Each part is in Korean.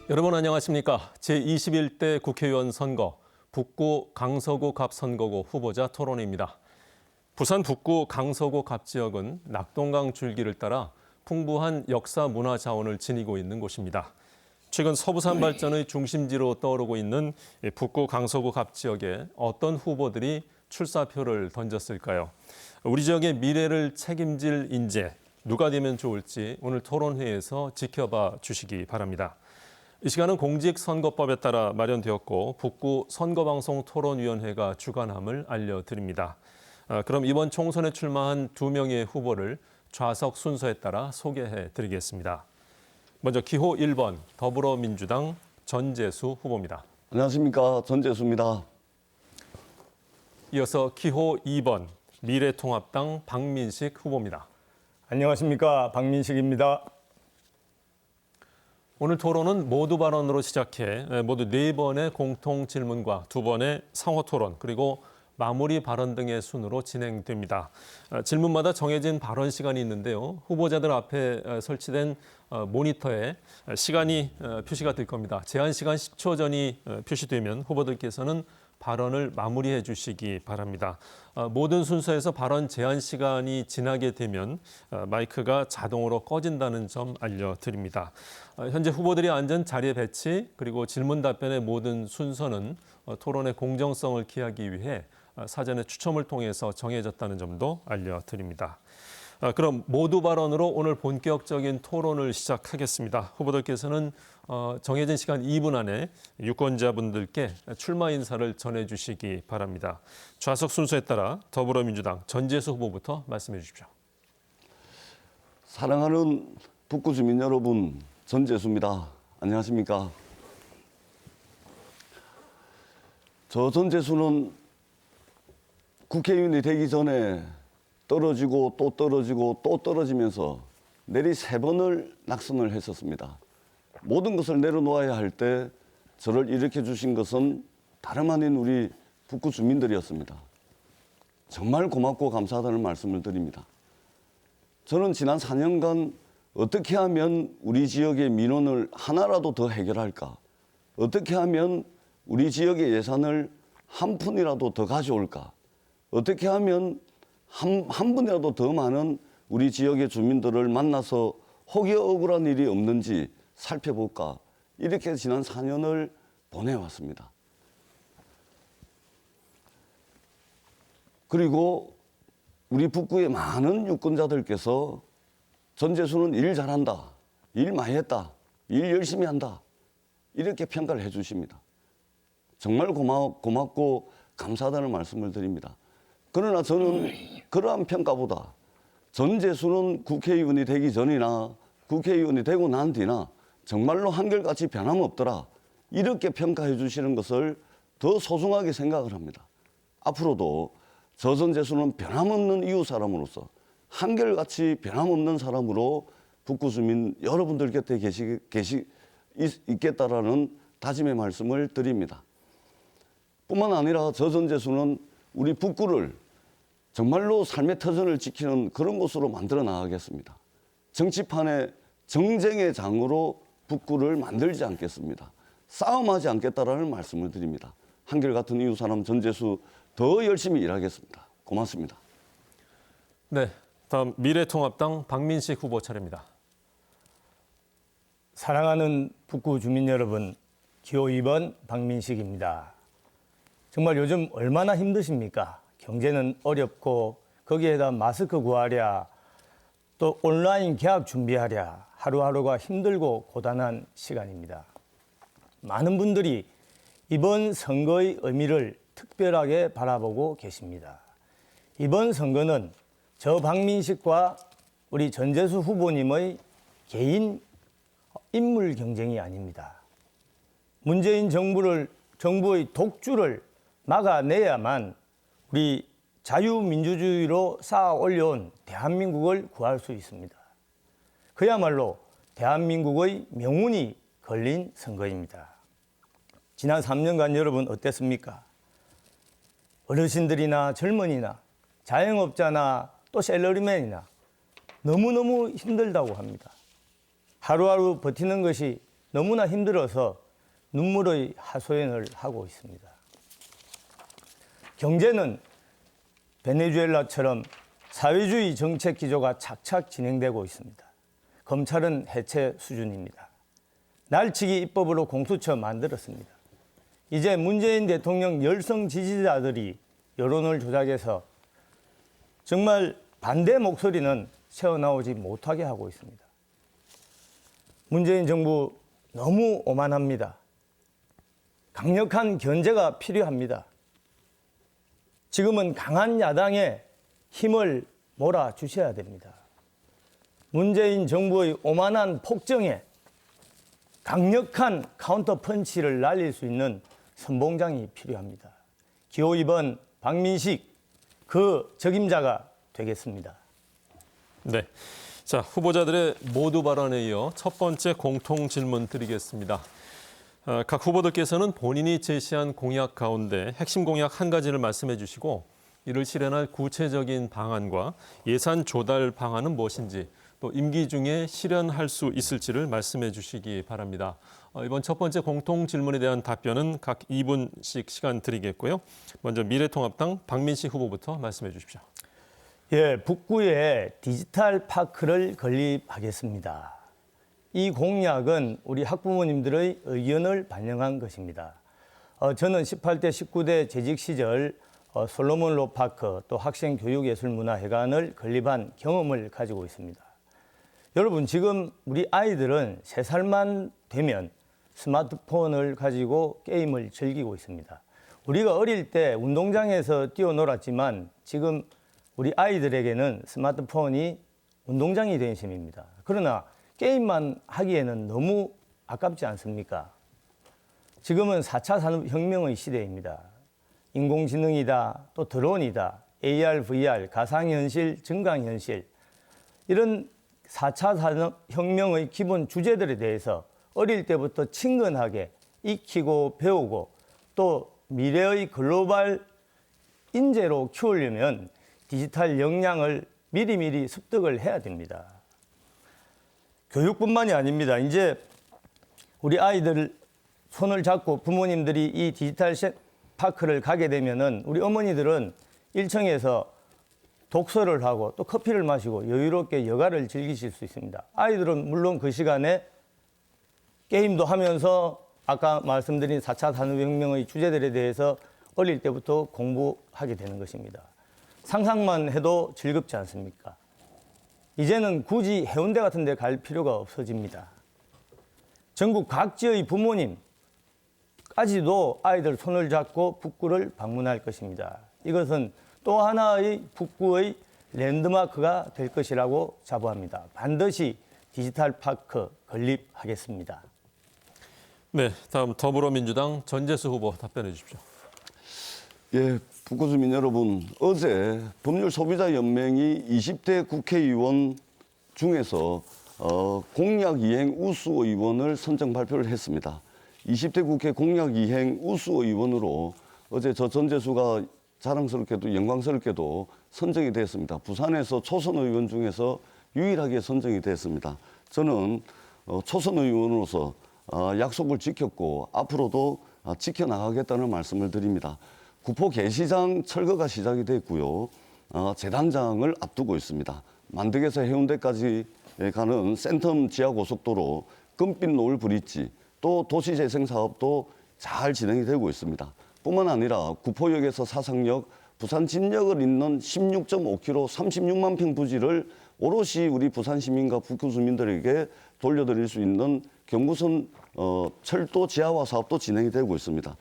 여러분 안녕하십니까? 제21대 국회의원 선거 북구 강서구 갑 선거구 후보자 토론입니다. 부산 북구 강서구 갑 지역은 낙동강 줄기를 따라 풍부한 역사 문화 자원을 지니고 있는 곳입니다. 최근 서부산 발전의 중심지로 떠오르고 있는 북구 강서구 갑 지역에 어떤 후보들이 출사표를 던졌을까요? 우리 지역의 미래를 책임질 인재, 누가 되면 좋을지 오늘 토론회에서 지켜봐 주시기 바랍니다. 이 시간은 공직선거법에 따라 마련되었고 북구 선거방송토론위원회가 주관함을 알려드립니다. 그럼 이번 총선에 출마한 2명의 후보를 좌석 순서에 따라 소개해드리겠습니다. 먼저 기호 1번 더불어민주당 전재수 후보입니다. 안녕하십니까, 전재수입니다. 이어서 기호 2번 미래통합당 박민식 후보입니다. 안녕하십니까, 박민식입니다. 오늘 토론은 모두 발언으로 시작해 모두 4번의 공통 질문과 2번의 상호 토론 그리고 마무리 발언 등의 순으로 진행됩니다. 질문마다 정해진 발언 시간이 있는데요. 후보자들 앞에 설치된 모니터에 시간이 표시가 될 겁니다. 제한 시간 10초 전이 표시되면 후보들께서는 발언을 마무리해 주시기 바랍니다. 모든 순서에서 발언 제한 시간이 지나게 되면 마이크가 자동으로 꺼진다는 점 알려드립니다. 현재 후보들이 앉은 자리의 배치 그리고 질문 답변의 모든 순서는 토론의 공정성을 기하기 위해 사전에 추첨을 통해서 정해졌다는 점도 알려드립니다. 그럼 모두 발언으로 오늘 본격적인 토론을 시작하겠습니다. 후보들께서는 정해진 시간 2분 안에 유권자분들께 출마 인사를 전해주시기 바랍니다. 좌석 순서에 따라 더불어민주당 전재수 후보부터 말씀해 주십시오. 사랑하는 북구 주민 여러분, 전재수입니다. 안녕하십니까? 저 전재수는 국회의원이 되기 전에 떨어지고 또 떨어지고 또 떨어지면서 내리 3번을 낙선을 했었습니다. 모든 것을 내려놓아야 할 때 저를 일으켜 주신 것은 다름 아닌 우리 북구 주민들이었습니다. 정말 고맙고 감사하다는 말씀을 드립니다. 저는 지난 4년간 어떻게 하면 우리 지역의 민원을 하나라도 더 해결할까? 어떻게 하면 우리 지역의 예산을 한 푼이라도 더 가져올까? 어떻게 하면 한 분이라도 더 많은 우리 지역의 주민들을 만나서 혹여 억울한 일이 없는지 살펴볼까? 이렇게 지난 4년을 보내왔습니다. 그리고 우리 북구의 많은 유권자들께서 전재수는 일 잘한다, 일 많이 했다, 일 열심히 한다 이렇게 평가를 해 주십니다. 정말 고맙고 감사하다는 말씀을 드립니다. 그러나 저는 그러한 평가보다 전재수는 국회의원이 되기 전이나 국회의원이 되고 난 뒤나 정말로 한결같이 변함없더라 이렇게 평가해 주시는 것을 더 소중하게 생각을 합니다. 앞으로도 저 전재수는 변함없는 이웃 사람으로서 한결같이 변함없는 사람으로 북구 주민 여러분들 곁에 있겠다라는 다짐의 말씀을 드립니다. 뿐만 아니라 저 전재수는 우리 북구를 정말로 삶의 터전을 지키는 그런 곳으로 만들어 나가겠습니다. 정치판에 정쟁의 장으로 북구를 만들지 않겠습니다. 싸움하지 않겠다라는 말씀을 드립니다. 한결같은 이웃 사람 전재수 더 열심히 일하겠습니다. 고맙습니다. 네, 다음 미래통합당 박민식 후보 차례입니다. 사랑하는 북구 주민 여러분, 기호 2번 박민식입니다. 정말 요즘 얼마나 힘드십니까? 경제는 어렵고 거기에다 마스크 구하랴, 또 온라인 개학 준비하랴 하루하루가 힘들고 고단한 시간입니다. 많은 분들이 이번 선거의 의미를 특별하게 바라보고 계십니다. 이번 선거는 저 박민식과 우리 전재수 후보님의 개인 인물 경쟁이 아닙니다. 문재인 정부의 독주를 막아내야만 우리 자유민주주의로 쌓아 올려온 대한민국을 구할 수 있습니다. 그야말로 대한민국의 명운이 걸린 선거입니다. 지난 3년간 여러분 어땠습니까? 어르신들이나 젊은이나 자영업자나 또 샐러리맨이나 너무너무 힘들다고 합니다. 하루하루 버티는 것이 너무나 힘들어서 눈물의 하소연을 하고 있습니다. 경제는 베네수엘라처럼 사회주의 정책 기조가 착착 진행되고 있습니다. 검찰은 해체 수준입니다. 날치기 입법으로 공수처 만들었습니다. 이제 문재인 대통령 열성 지지자들이 여론을 조작해서 정말 반대 목소리는 새어나오지 못하게 하고 있습니다. 문재인 정부 너무 오만합니다. 강력한 견제가 필요합니다. 지금은 강한 야당에 힘을 몰아주셔야 됩니다. 문재인 정부의 오만한 폭정에 강력한 카운터 펀치를 날릴 수 있는 선봉장이 필요합니다. 기호 2번 박민식 그 적임자가 되겠습니다. 네. 자, 후보자들의 모두 발언에 이어 첫 번째 공통 질문 드리겠습니다. 각 후보들께서는 본인이 제시한 공약 가운데 핵심 공약 한 가지를 말씀해 주시고 이를 실현할 구체적인 방안과 예산 조달 방안은 무엇인지 또 임기 중에 실현할 수 있을지를 말씀해 주시기 바랍니다. 이번 첫 번째 공통 질문에 대한 답변은 각 2분씩 시간 드리겠고요. 먼저 미래통합당 박민식 후보부터 말씀해 주십시오. 예, 북구에 디지털 파크를 건립하겠습니다. 이 공약은 우리 학부모님들의 의견을 반영한 것입니다. 저는 18대, 19대 재직 시절 솔로몬 로파크 또 학생교육예술문화회관을 건립한 경험을 가지고 있습니다. 여러분 지금 우리 아이들은 3살만 되면 스마트폰을 가지고 게임을 즐기고 있습니다. 우리가 어릴 때 운동장에서 뛰어놀았지만 지금 우리 아이들에게는 스마트폰이 운동장이 된 셈입니다. 그러나 게임만 하기에는 너무 아깝지 않습니까? 지금은 4차 산업혁명의 시대입니다. 인공지능이다, 또 드론이다, AR, VR, 가상현실, 증강현실 이런 4차 산업혁명의 기본 주제들에 대해서 어릴 때부터 친근하게 익히고 배우고 또 미래의 글로벌 인재로 키우려면 디지털 역량을 미리미리 습득을 해야 됩니다. 교육뿐만이 아닙니다. 이제 우리 아이들 손을 잡고 부모님들이 이 디지털 파크를 가게 되면은 우리 어머니들은 1층에서 독서를 하고 또 커피를 마시고 여유롭게 여가를 즐기실 수 있습니다. 아이들은 물론 그 시간에 게임도 하면서 아까 말씀드린 4차 산업혁명의 주제들에 대해서 어릴 때부터 공부하게 되는 것입니다. 상상만 해도 즐겁지 않습니까? 이제는 굳이 해운대 같은 데 갈 필요가 없어집니다. 전국 각지의 부모님까지도 아이들 손을 잡고 북구를 방문할 것입니다. 이것은 또 하나의 북구의 랜드마크가 될 것이라고 자부합니다. 반드시 디지털 파크 건립하겠습니다. 네, 다음 더불어민주당 전재수 후보 답변해 주십시오. 예, 북구 주민 여러분, 어제 법률소비자연맹이 20대 국회의원 중에서 공약 이행 우수 의원을 선정 발표를 했습니다. 20대 국회 공약 이행 우수 의원으로 어제 저 전재수가 자랑스럽게도 영광스럽게도 선정이 됐습니다. 부산에서 초선 의원 중에서 유일하게 선정이 됐습니다. 저는 초선 의원으로서 약속을 지켰고 앞으로도 지켜나가겠다는 말씀을 드립니다. 구포 개시장 철거가 시작이 됐고요. 재단장을 앞두고 있습니다. 만덕에서 해운대까지 가는 센텀 지하고속도로, 금빛 노을 브릿지, 또 도시재생 사업도 잘 진행이 되고 있습니다. 뿐만 아니라 구포역에서 사상역, 부산 진역을 잇는 16.5km 36만 평 부지를 오롯이 우리 부산 시민과 북구 주민들에게 돌려드릴 수 있는 경부선 철도 지하화 사업도 진행이 되고 있습니다.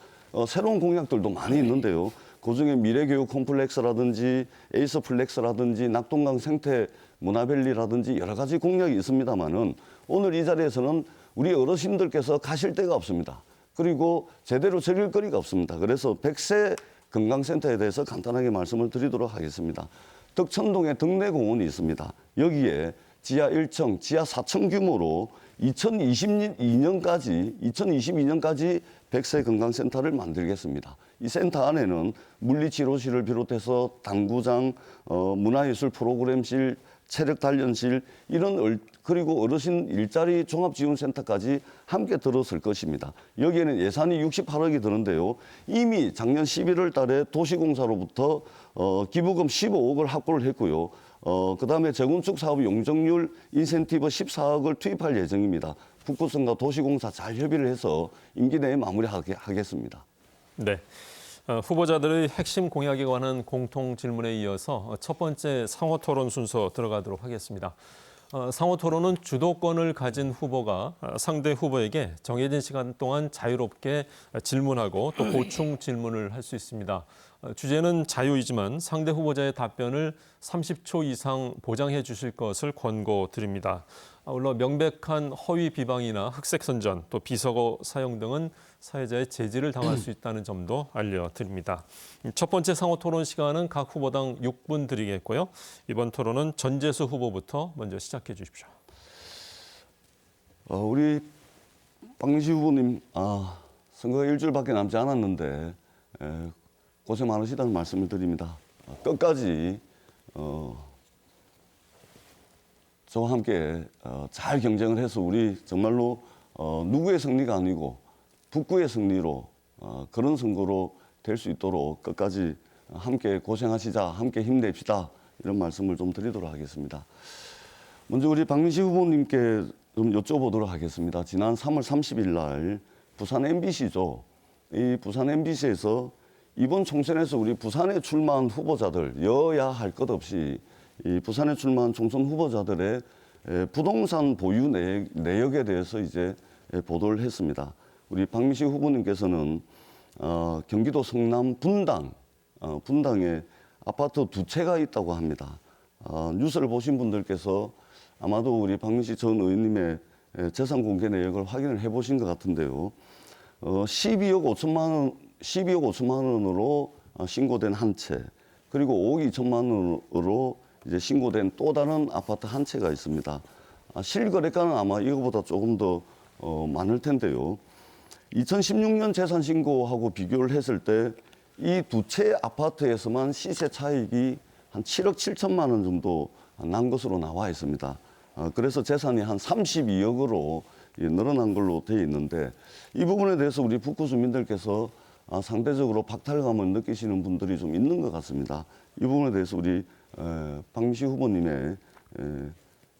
새로운 공약들도 많이 있는데요. 그중에 미래교육 콤플렉스라든지 에이스플렉스라든지 낙동강 생태 문화밸리라든지 여러 가지 공약이 있습니다만은 오늘 이 자리에서는 우리 어르신들께서 가실 데가 없습니다. 그리고 제대로 즐길 거리가 없습니다. 그래서 백세 건강센터에 대해서 간단하게 말씀을 드리도록 하겠습니다. 덕천동에 덕내공원이 있습니다. 여기에 지하 1층, 지하 4층 규모로 2022년까지 백세 건강센터를 만들겠습니다. 이 센터 안에는 물리치료실을 비롯해서 당구장, 문화예술 프로그램실, 체력 단련실 그리고 어르신 일자리 종합지원센터까지 함께 들었을 것입니다. 여기에는 예산이 68억이 드는데요. 이미 작년 11월 달에 도시공사로부터 기부금 15억을 확보를 했고요. 그다음에 재건축 사업 용적률 인센티브 14억을 투입할 예정입니다. 북구청과 도시공사 잘 협의를 해서 임기 내에 마무리하겠습니다. 네. 후보자들의 핵심 공약에 관한 공통 질문에 이어서 첫 번째 상호 토론 순서 들어가도록 하겠습니다. 상호 토론은 주도권을 가진 후보가 상대 후보에게 정해진 시간 동안 자유롭게 질문하고 또 보충 질문을 할 수 있습니다. 주제는 자유이지만 상대 후보자의 답변을 30초 이상 보장해 주실 것을 권고드립니다. 아울러 명백한 허위 비방이나 흑색 선전, 또 비속어 사용 등은 사회자의 제지를 당할 수 있다는 점도 알려드립니다. 첫 번째 상호 토론 시간은 각 후보당 6분 드리겠고요. 이번 토론은 전재수 후보부터 먼저 시작해 주십시오. 우리 박민식 후보님, 선거가 일주일밖에 남지 않았는데 고생 많으시다는 말씀을 드립니다. 끝까지 저와 함께 잘 경쟁을 해서 우리 정말로 누구의 승리가 아니고 북구의 승리로 그런 선거로 될 수 있도록 끝까지 함께 고생하시자, 함께 힘냅시다, 이런 말씀을 좀 드리도록 하겠습니다. 먼저 우리 박민식 후보님께 좀 여쭤보도록 하겠습니다. 지난 3월 30일 날 부산 MBC죠. 이 부산 MBC에서 이번 총선에서 우리 부산에 출마한 후보자들, 여야 할 것 없이 이 부산에 출마한 총선 후보자들의 부동산 보유 내역에 대해서 이제 보도를 했습니다. 우리 박민식 후보님께서는 경기도 성남 분당에 아파트 2채가 있다고 합니다. 뉴스를 보신 분들께서 아마도 우리 박민식 전 의원님의 재산 공개 내역을 확인을 해보신 것 같은데요. 12억 5천만 원으로 신고된 한 채, 그리고 5억 2천만 원으로 이제 신고된 또 다른 아파트 한 채가 있습니다. 실거래가는 아마 이거보다 조금 더 많을 텐데요. 2016년 재산 신고하고 비교를 했을 때 이 2채 아파트에서만 시세 차익이 한 7억 7천만 원 정도 난 것으로 나와 있습니다. 그래서 재산이 한 32억으로 늘어난 걸로 되어 있는데, 이 부분에 대해서 우리 북구 주민들께서 상대적으로 박탈감을 느끼시는 분들이 좀 있는 것 같습니다. 이 부분에 대해서 우리 박민식 후보님의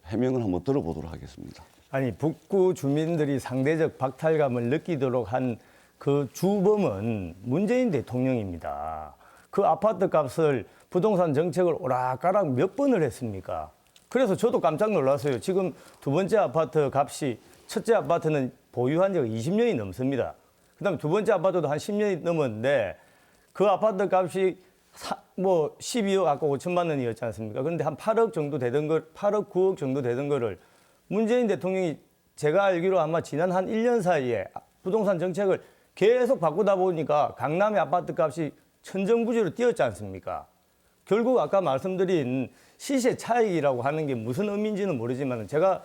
해명을 한번 들어보도록 하겠습니다. 아니, 북구 주민들이 상대적 박탈감을 느끼도록 한 그 주범은 문재인 대통령입니다. 그 아파트 값을 부동산 정책을 오락가락 몇 번을 했습니까? 그래서 저도 깜짝 놀랐어요. 지금 두 번째 아파트 값이, 첫째 아파트는 보유한 지가 20년이 넘습니다. 그다음에 두 번째 아파트도 한 10년이 넘었는데 그 아파트 값이 12억 아까 5천만 원이었지 않습니까? 그런데 한 8억 정도 되던 8억 9억 정도 되던 거를 문재인 대통령이 제가 알기로 아마 지난 한 1년 사이에 부동산 정책을 계속 바꾸다 보니까 강남의 아파트 값이 천정부지로 뛰었지 않습니까? 결국 아까 말씀드린 시세 차익이라고 하는 게 무슨 의미인지는 모르지만, 제가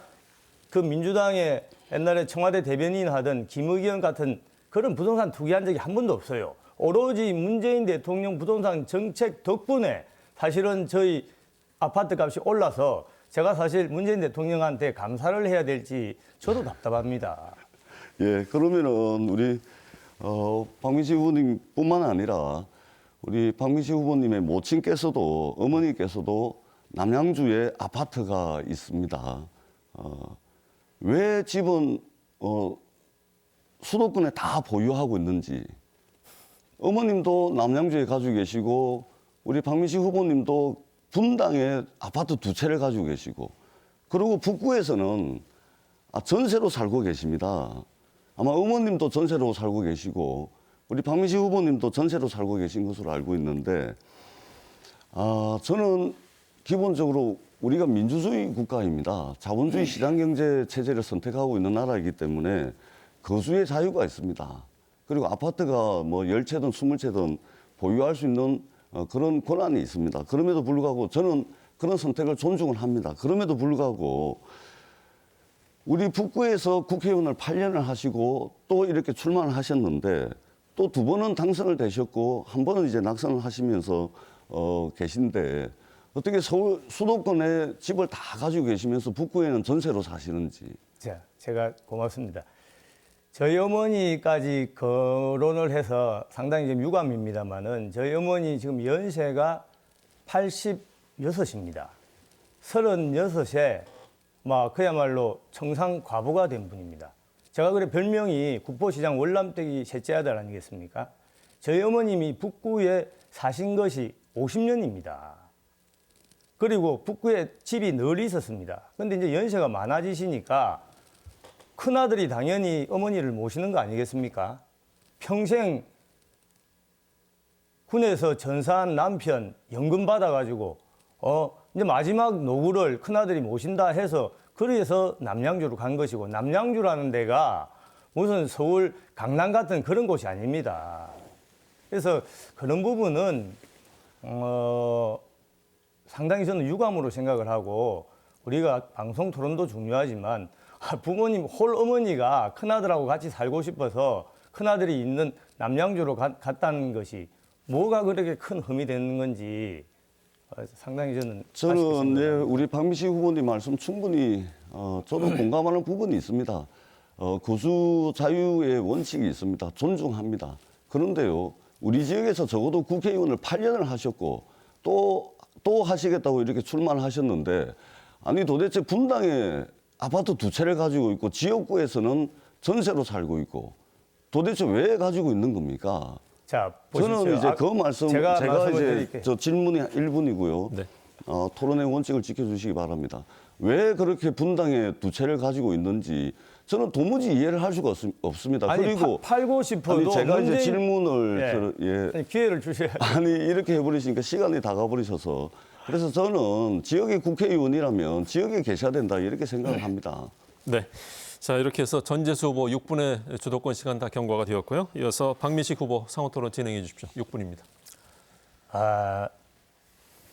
그 민주당의 옛날에 청와대 대변인 하던 김의겸 같은 그런 부동산 투기한 적이 한 번도 없어요. 오로지 문재인 대통령 부동산 정책 덕분에 사실은 저희 아파트 값이 올라서 제가 사실 문재인 대통령한테 감사를 해야 될지 저도 답답합니다. 예, 그러면은 우리 박민식 후보님뿐만 아니라 우리 박민식 후보님의 모친께서도, 어머니께서도 남양주에 아파트가 있습니다. 왜 집은 수도권에 다 보유하고 있는지, 어머님도 남양주에 가지고 계시고 우리 박민식 후보님도 분당에 아파트 2채를 가지고 계시고, 그리고 북구에서는 전세로 살고 계십니다. 아마 어머님도 전세로 살고 계시고 우리 박민식 후보님도 전세로 살고 계신 것으로 알고 있는데, 저는 기본적으로 우리가 민주주의 국가입니다. 자본주의 시장경제 체제를 선택하고 있는 나라이기 때문에 거주의 자유가 있습니다. 그리고 아파트가 뭐 10채든 20채든 보유할 수 있는 그런 권한이 있습니다. 그럼에도 불구하고 저는 그런 선택을 존중을 합니다. 그럼에도 불구하고 우리 북구에서 국회의원을 8년을 하시고 또 이렇게 출마를 하셨는데 또 두 번은 당선을 되셨고 한 번은 이제 낙선을 하시면서 계신데 어떻게 서울 수도권에 집을 다 가지고 계시면서 북구에는 전세로 사시는지. 자, 제가 고맙습니다. 저희 어머니까지 거론을 해서 상당히 좀 유감입니다만은 저희 어머니 지금 연세가 86입니다. 36에 막 그야말로 청상 과부가 된 분입니다. 제가 그래 별명이 국보시장 월남댁이 셋째 아들 아니겠습니까? 저희 어머님이 북구에 사신 것이 50년입니다. 그리고 북구에 집이 늘 있었습니다. 근데 이제 연세가 많아지시니까 큰아들이 당연히 어머니를 모시는 거 아니겠습니까? 평생 군에서 전사한 남편 연금 받아가지고 이제 마지막 노후를 큰아들이 모신다 해서 그래서 남양주로 간 것이고 남양주라는 데가 무슨 서울 강남 같은 그런 곳이 아닙니다. 그래서 그런 부분은 상당히 저는 유감으로 생각을 하고 우리가 방송 토론도 중요하지만 부모님 홀 어머니가 큰아들하고 같이 살고 싶어서 큰아들이 있는 남양주로 갔다는 것이 뭐가 그렇게 큰 흠이 되는 건지 상당히 저는 저는 예, 우리 박미식 후보님 말씀 충분히 저도 공감하는 부분이 있습니다. 거주 자유의 원칙이 있습니다. 존중합니다. 그런데요, 우리 지역에서 적어도 국회의원을 8년을 하셨고 또 하시겠다고 이렇게 출마하셨는데 아니 도대체 분당에 아파트 2채를 가지고 있고 지역구에서는 전세로 살고 있고 도대체 왜 가지고 있는 겁니까? 자, 보십시오. 저는 이제 그 말씀 제가 말씀을 이제 드릴게요. 저 질문이 1분이고요. 네. 토론의 원칙을 지켜주시기 바랍니다. 왜 그렇게 분당에 2채를 가지고 있는지 저는 도무지 이해를 할 수가 없습니다. 아니, 그리고 팔고 싶어도 아니, 제가 이제 문재인- 질문을 예. 아니, 기회를 주셔야 아니 이렇게 해버리시니까 시간이 다 가버리셔서 그래서 저는 지역의 국회의원이라면 지역에 계셔야 된다 이렇게 생각을 합니다. 네. 자, 이렇게 해서 전재수 후보 6분의 주도권 시간 다 경과가 되었고요. 이어서 박미식 후보 상호 토론 진행해 주십시오. 6분입니다.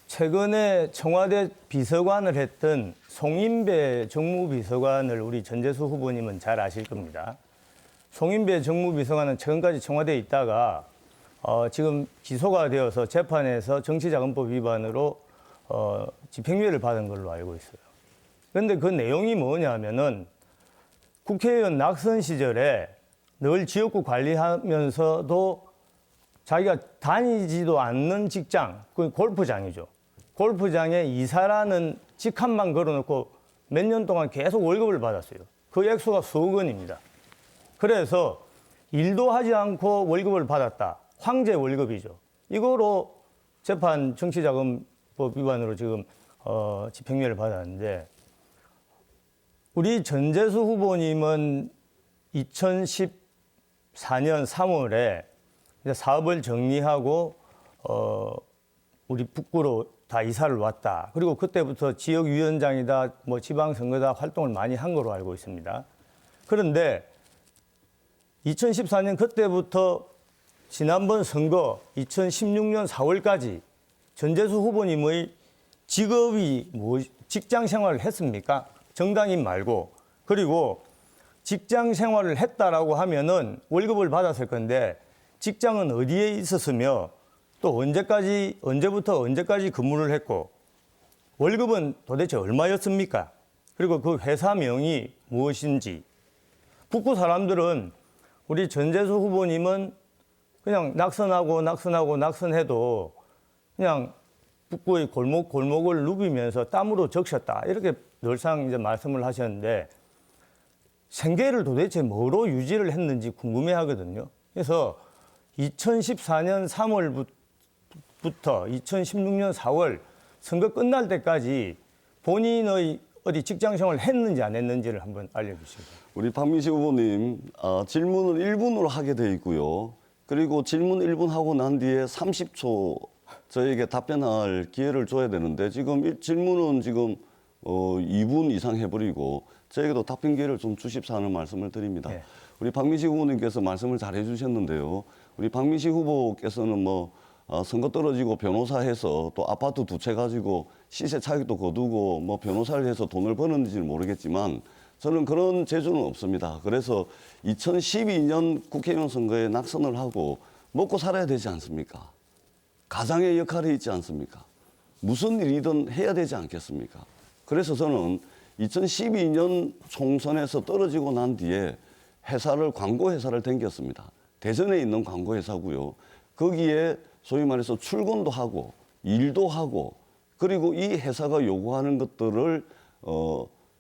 최근에 청와대 비서관을 했던 송인배 정무비서관을 우리 전재수 후보님은 잘 아실 겁니다. 송인배 정무비서관은 최근까지 청와대에 있다가 지금 기소가 되어서 재판에서 정치자금법 위반으로 집행유예를 받은 걸로 알고 있어요. 그런데 그 내용이 뭐냐면은 국회의원 낙선 시절에 늘 지역구 관리하면서도 자기가 다니지도 않는 직장, 그 골프장이죠. 골프장에 이사라는 직함만 걸어놓고 몇 년 동안 계속 월급을 받았어요. 그 액수가 수억 원입니다. 그래서 일도 하지 않고 월급을 받았다. 황제 월급이죠. 이거로 재판 정치자금법 위반으로 지금 집행유예를 받았는데 우리 전재수 후보님은 2014년 3월에 이제 사업을 정리하고 우리 북구로 다 이사를 왔다. 그리고 그때부터 지역위원장이다, 뭐 지방선거다 활동을 많이 한 걸로 알고 있습니다. 그런데 2014년 그때부터 지난번 선거 2016년 4월까지 전재수 후보님의 직업이 직장 생활을 했습니까? 정당인 말고. 그리고 직장 생활을 했다라고 하면은 월급을 받았을 건데 직장은 어디에 있었으며 또 언제부터 언제까지 근무를 했고 월급은 도대체 얼마였습니까? 그리고 그 회사명이 무엇인지. 북구 사람들은 우리 전재수 후보님은 그냥 낙선해도 그냥 북구의 골목을 누비면서 땀으로 적셨다. 이렇게 늘상 이제 말씀을 하셨는데 생계를 도대체 뭐로 유지를 했는지 궁금해 하거든요. 그래서 2014년 3월부터 2016년 4월 선거 끝날 때까지 본인의 어디 직장 생활을 했는지 안 했는지를 한번 알려주시죠. 우리 박미식 후보님 질문은 1분으로 하게 돼 있고요. 그리고 질문 1분 하고 난 뒤에 30초 저에게 답변할 기회를 줘야 되는데 지금 질문은 지금 2분 이상 해버리고 저에게도 답변 기회를 좀 주십사 하는 말씀을 드립니다. 네. 우리 박미식 후보님께서 말씀을 잘 해주셨는데요. 우리 박미식 후보께서는 선거 떨어지고 변호사 해서 또 아파트 2채 가지고 시세 차익도 거두고 변호사를 해서 돈을 버는지는 모르겠지만 저는 그런 재주는 없습니다. 그래서 2012년 국회의원 선거에 낙선을 하고 먹고 살아야 되지 않습니까? 가장의 역할이 있지 않습니까? 무슨 일이든 해야 되지 않겠습니까? 그래서 저는 2012년 총선에서 떨어지고 난 뒤에 광고 회사를 댕겼습니다. 대전에 있는 광고 회사고요. 거기에 소위 말해서 출근도 하고 일도 하고 그리고 이 회사가 요구하는 것들을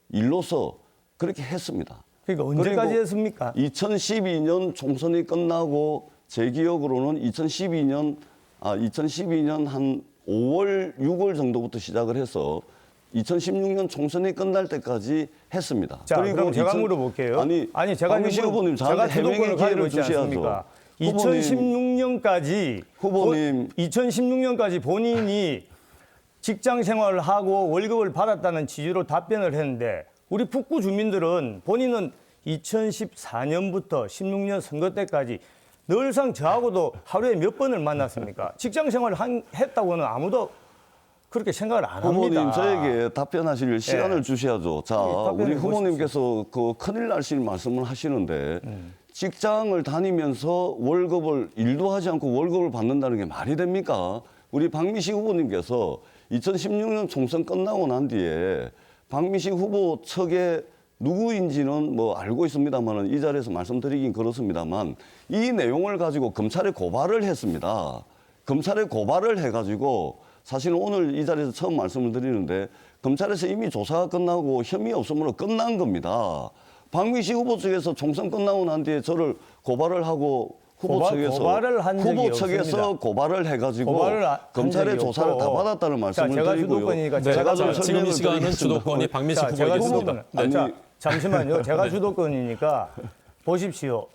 일로서 그렇게 했습니다. 그러니까 언제까지 그리고 했습니까? 2012년 총선이 끝나고 제 기억으로는 2012년 한 5월, 6월 정도부터 시작을 해서 2016년 총선이 끝날 때까지 했습니다. 자, 그럼 제가 물어볼게요. 아니 제가 박민식 후보님 제가 저한테 해명의 기회를 주셔야죠. 2016년까지 후보님. 2016년까지 본인이 직장 생활을 하고 월급을 받았다는 취지로 답변을 했는데 우리 북구 주민들은 본인은 2014년부터 16년 선거 때까지 늘상 저하고도 하루에 몇 번을 만났습니까? 직장 생활을 했다고는 아무도 그렇게 생각을 안 합니다. 후보님 저에게 답변하실 시간을 주셔야죠. 자, 답변해 우리 후보님께서 그 큰일 날실 말씀을 하시는데 직장을 다니면서 일도 하지 않고 월급을 받는다는 게 말이 됩니까? 우리 박미식 후보님께서 2016년 총선 끝나고 난 뒤에 박미식 후보 측에 누구인지는 뭐 알고 있습니다만 이 자리에서 말씀드리긴 그렇습니다만 이 내용을 가지고 검찰에 고발을 했습니다. 검찰에 고발을 해가지고 사실은 오늘 이 자리에서 처음 말씀을 드리는데 검찰에서 이미 조사가 끝나고 혐의 없음으로 끝난 겁니다. 박미식 후보 측에서 총선 끝나고 난 뒤에 저를 고발을 하고 고발을 한 적이 후보 측에서 없습니다. 고발을 해가지고 한 검찰의 적이 조사를 없고. 다 받았다는 말씀을 제가 드리고요. 주도권이니까 제가 좀 지금 이 설명을 시간은 드리겠습니다. 주도권이 박민식 자, 후보에게 제가 있습니다. 주도권, 자, 잠시만요. 제가 주도권이니까 보십시오.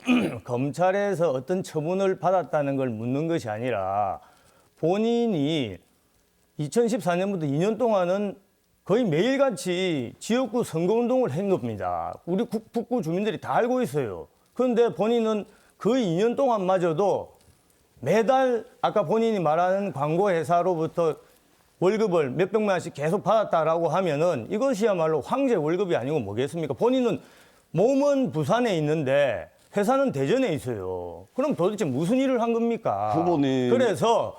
검찰에서 어떤 처분을 받았다는 걸 묻는 것이 아니라 본인이 2014년부터 2년 동안은 거의 매일같이 지역구 선거운동을 한 겁니다. 우리 북구 주민들이 다 알고 있어요. 그런데 본인은 거의 2년 동안마저도 매달 아까 본인이 말하는 광고 회사로부터 월급을 몇백만 원씩 계속 받았다라고 하면은 이것이야말로 황제 월급이 아니고 뭐겠습니까? 본인은 몸은 부산에 있는데 회사는 대전에 있어요. 그럼 도대체 무슨 일을 한 겁니까? 후보님. 그래서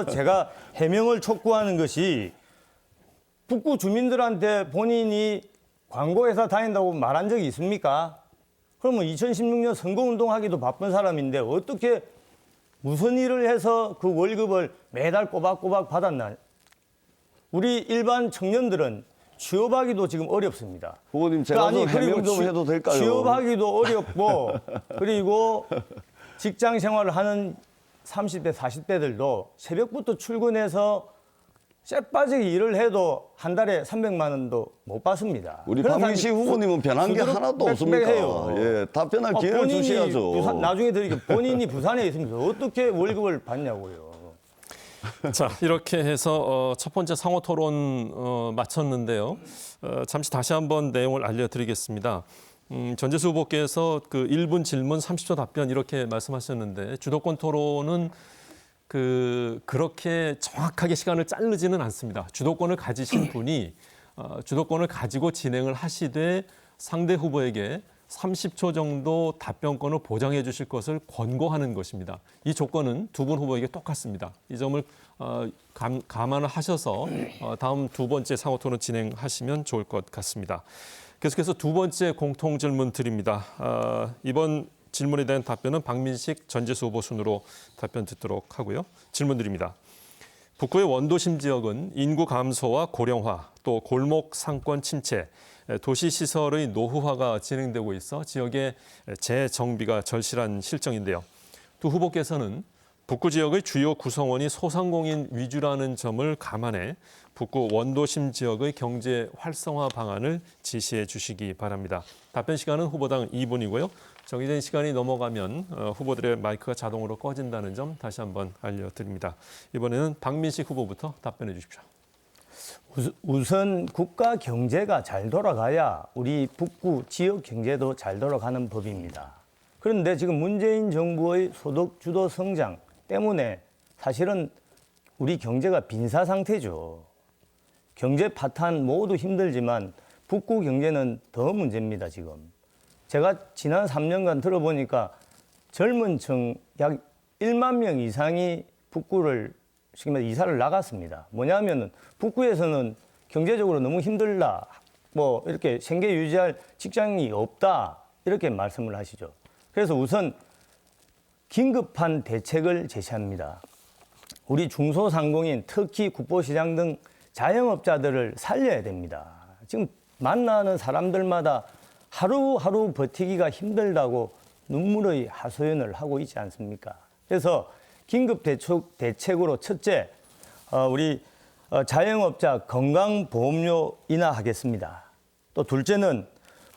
제가 해명을 촉구하는 것이 북구 주민들한테 본인이 광고회사 다닌다고 말한 적이 있습니까? 그러면 2016년 선거운동하기도 바쁜 사람인데 어떻게 무슨 일을 해서 그 월급을 매달 꼬박꼬박 받았나? 우리 일반 청년들은 취업하기도 지금 어렵습니다. 후보님 제가 좀 해명 좀 해도 될까요? 취업하기도 어렵고 그리고 직장 생활을 하는 30대, 40대들도 새벽부터 출근해서 쎄빠지게 일을 해도 한 달에 300만 원도 못 받습니다. 우리 박민식 후보님은 변한 게 하나도 없습니까? 예, 답변할 기회를 본인이 주셔야죠. 나중에 드리게 본인이 부산에 있으면서 어떻게 월급을 받냐고요. 자, 이렇게 해서 첫 번째 상호 토론 마쳤는데요. 잠시 다시 한번 내용을 알려드리겠습니다. 전재수 후보께서 그 1분 질문 30초 답변 이렇게 말씀하셨는데 주도권 토론은 그렇게 정확하게 시간을 자르지는 않습니다. 주도권을 가지신 분이 주도권을 가지고 진행을 하시되 상대 후보에게 30초 정도 답변권을 보장해 주실 것을 권고하는 것입니다. 이 조건은 두 분 후보에게 똑같습니다. 이 점을 감안을 하셔서 다음 두 번째 상호 토론 진행하시면 좋을 것 같습니다. 계속해서 두 번째 공통 질문 드립니다. 이번 질문에 대한 답변은 박민식, 전재수 후보 순으로 답변 듣도록 하고요. 질문 드립니다. 북구의 원도심 지역은 인구 감소와 고령화, 또 골목 상권 침체, 도시 시설의 노후화가 진행되고 있어 지역의 재정비가 절실한 실정인데요. 두 후보께서는 북구 지역의 주요 구성원이 소상공인 위주라는 점을 감안해 북구 원도심 지역의 경제 활성화 방안을 지시해 주시기 바랍니다. 답변 시간은 후보당 2분이고요. 정해진 시간이 넘어가면 후보들의 마이크가 자동으로 꺼진다는 점 다시 한번 알려드립니다. 이번에는 박민식 후보부터 답변해 주십시오. 우선 국가 경제가 잘 돌아가야 우리 북구 지역 경제도 잘 돌아가는 법입니다. 그런데 지금 문재인 정부의 소득 주도 성장 때문에 사실은 우리 경제가 빈사 상태죠. 경제 파탄 모두 힘들지만 북구 경제는 더 문제입니다, 지금. 제가 지난 3년간 들어보니까 젊은 층 약 1만 명 이상이 북구를 쉽게 말해 이사를 나갔습니다. 뭐냐면은 북구에서는 경제적으로 너무 힘들다. 뭐 이렇게 생계 유지할 직장이 없다. 이렇게 말씀을 하시죠. 그래서 우선 긴급한 대책을 제시합니다. 우리 중소상공인, 특히 국보시장 등 자영업자들을 살려야 됩니다. 지금 만나는 사람들마다 하루하루 버티기가 힘들다고 눈물의 하소연을 하고 있지 않습니까? 그래서 긴급 대책으로 첫째, 우리 자영업자 건강보험료 인하하겠습니다. 또 둘째는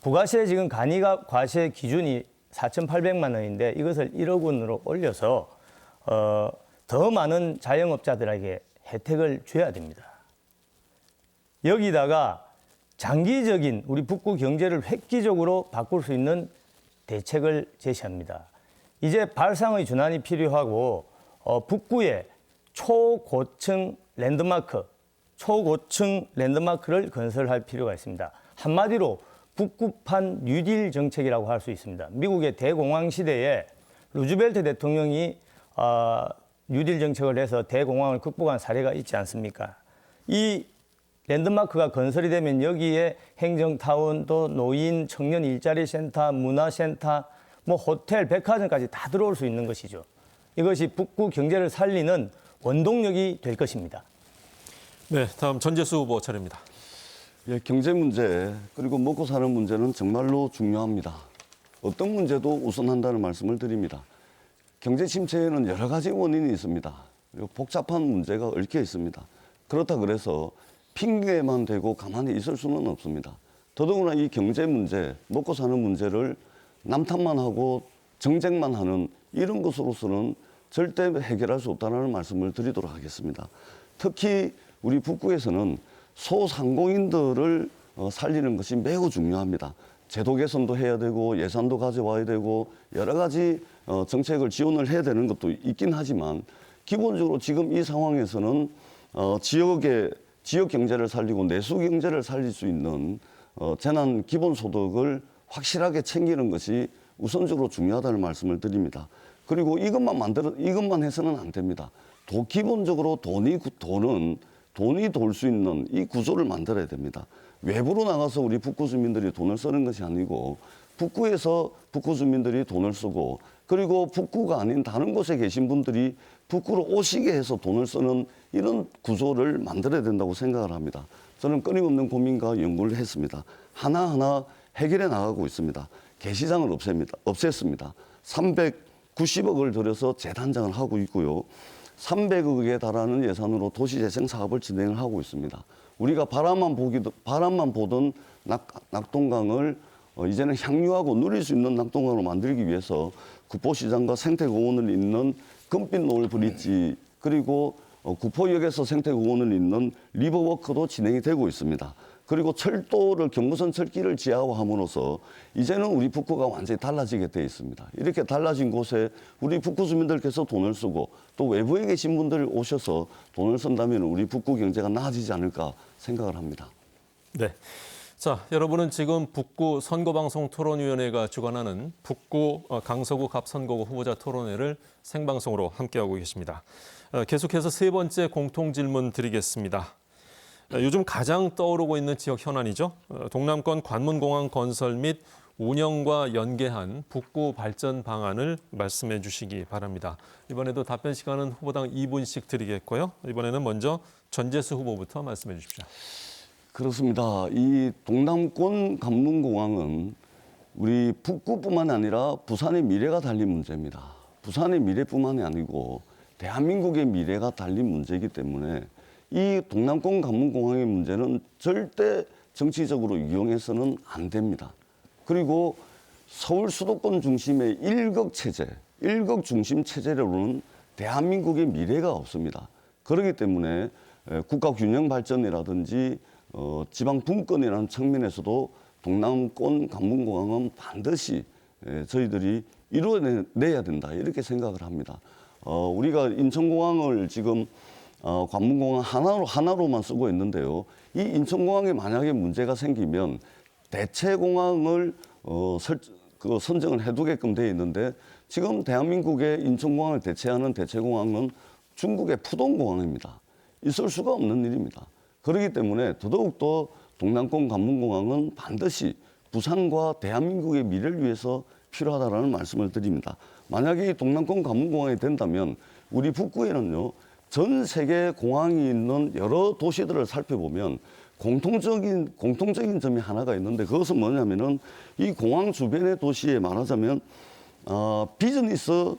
부가세 지금 간이가 과세 기준이 4,800만 원인데 이것을 1억 원으로 올려서 더 많은 자영업자들에게 혜택을 줘야 됩니다. 여기다가 장기적인 우리 북구 경제를 획기적으로 바꿀 수 있는 대책을 제시합니다. 이제 발상의 전환이 필요하고 북구에 초고층 랜드마크를 건설할 필요가 있습니다. 한마디로 북구판 뉴딜 정책이라고 할 수 있습니다. 미국의 대공황 시대에 루즈벨트 대통령이 뉴딜 정책을 해서 대공황을 극복한 사례가 있지 않습니까? 이 랜드마크가 건설이 되면 여기에 행정타운, 또 노인, 청년 일자리 센터, 문화센터, 뭐 호텔, 백화점까지 다 들어올 수 있는 것이죠. 이것이 북구 경제를 살리는 원동력이 될 것입니다. 네, 다음 전재수 후보 차례입니다. 예, 경제 문제 그리고 먹고 사는 문제는 정말로 중요합니다. 어떤 문제도 우선한다는 말씀을 드립니다. 경제 침체에는 여러 가지 원인이 있습니다. 그리고 복잡한 문제가 얽혀 있습니다. 그렇다 그래서 핑계만 대고 가만히 있을 수는 없습니다. 더더구나 이 경제 문제, 먹고 사는 문제를 남탓만 하고 정쟁만 하는 이런 것으로서는 절대 해결할 수 없다는 말씀을 드리도록 하겠습니다. 특히 우리 북구에서는 소상공인들을 살리는 것이 매우 중요합니다. 제도 개선도 해야 되고 예산도 가져와야 되고 여러 가지 정책을 지원을 해야 되는 것도 있긴 하지만 기본적으로 지금 이 상황에서는 지역 경제를 살리고 내수 경제를 살릴 수 있는 재난 기본소득을 확실하게 챙기는 것이 우선적으로 중요하다는 말씀을 드립니다. 그리고 이것만 해서는 안 됩니다. 기본적으로 돈이 돌 수 있는 이 구조를 만들어야 됩니다. 외부로 나가서 우리 북구 주민들이 돈을 쓰는 것이 아니고 북구에서 북구 주민들이 돈을 쓰고 그리고 북구가 아닌 다른 곳에 계신 분들이 북구로 오시게 해서 돈을 쓰는 이런 구조를 만들어야 된다고 생각을 합니다. 저는 끊임없는 고민과 연구를 했습니다. 하나하나 해결해 나가고 있습니다. 게시장을 없앴습니다. 390억을 들여서 재단장을 하고 있고요. 300억에 달하는 예산으로 도시재생 사업을 진행을 하고 있습니다. 우리가 바람만 보던 낙동강을 이제는 향유하고 누릴 수 있는 낙동강으로 만들기 위해서 국보시장과 생태공원을 잇는 금빛 노을 브릿지 그리고 구포역에서 생태공원을 잇는 리버워크도 진행이 되고 있습니다. 그리고 철도를 경부선 철길을 지하화함으로써 이제는 우리 북구가 완전히 달라지게 돼 있습니다. 이렇게 달라진 곳에 우리 북구 주민들께서 돈을 쓰고 또 외부에 계신 분들 오셔서 돈을 쓴다면 우리 북구 경제가 나아지지 않을까 생각을 합니다. 네. 자, 여러분은 지금 북구 선거방송 토론위원회가 주관하는 북구 강서구 갑선거구 후보자 토론회를 생방송으로 함께하고 계십니다. 계속해서 세 번째 공통질문 드리겠습니다. 요즘 가장 떠오르고 있는 지역 현안이죠. 동남권 관문공항 건설 및 운영과 연계한 북구 발전 방안을 말씀해 주시기 바랍니다. 이번에도 답변 시간은 후보당 2분씩 드리겠고요. 이번에는 먼저 전재수 후보부터 말씀해 주십시오. 그렇습니다. 이 동남권 관문공항은 우리 북구뿐만 아니라 부산의 미래가 달린 문제입니다. 부산의 미래뿐만이 아니고 대한민국의 미래가 달린 문제이기 때문에 이 동남권 관문공항의 문제는 절대 정치적으로 이용해서는 안 됩니다. 그리고 서울 수도권 중심의 일극 중심 체제로는 대한민국의 미래가 없습니다. 그렇기 때문에 국가 균형 발전이라든지 지방 분권이라는 측면에서도 동남권 관문공항은 반드시 저희들이 이루어내야 된다 이렇게 생각을 합니다. 우리가 인천공항을 지금 관문공항 하나로만 쓰고 있는데요. 이 인천공항에 만약에 문제가 생기면 대체 공항을 선정을 해두게끔 돼 있는데 지금 대한민국의 인천공항을 대체하는 대체 공항은 중국의 푸동공항입니다. 있을 수가 없는 일입니다. 그렇기 때문에 더더욱더 동남권 관문공항은 반드시 부산과 대한민국의 미래를 위해서 필요하다라는 말씀을 드립니다. 만약에 이 동남권 관문공항이 된다면 우리 북구에는요, 전 세계 공항이 있는 여러 도시들을 살펴보면 공통적인 점이 하나가 있는데 그것은 뭐냐면은 이 공항 주변의 도시에 말하자면 비즈니스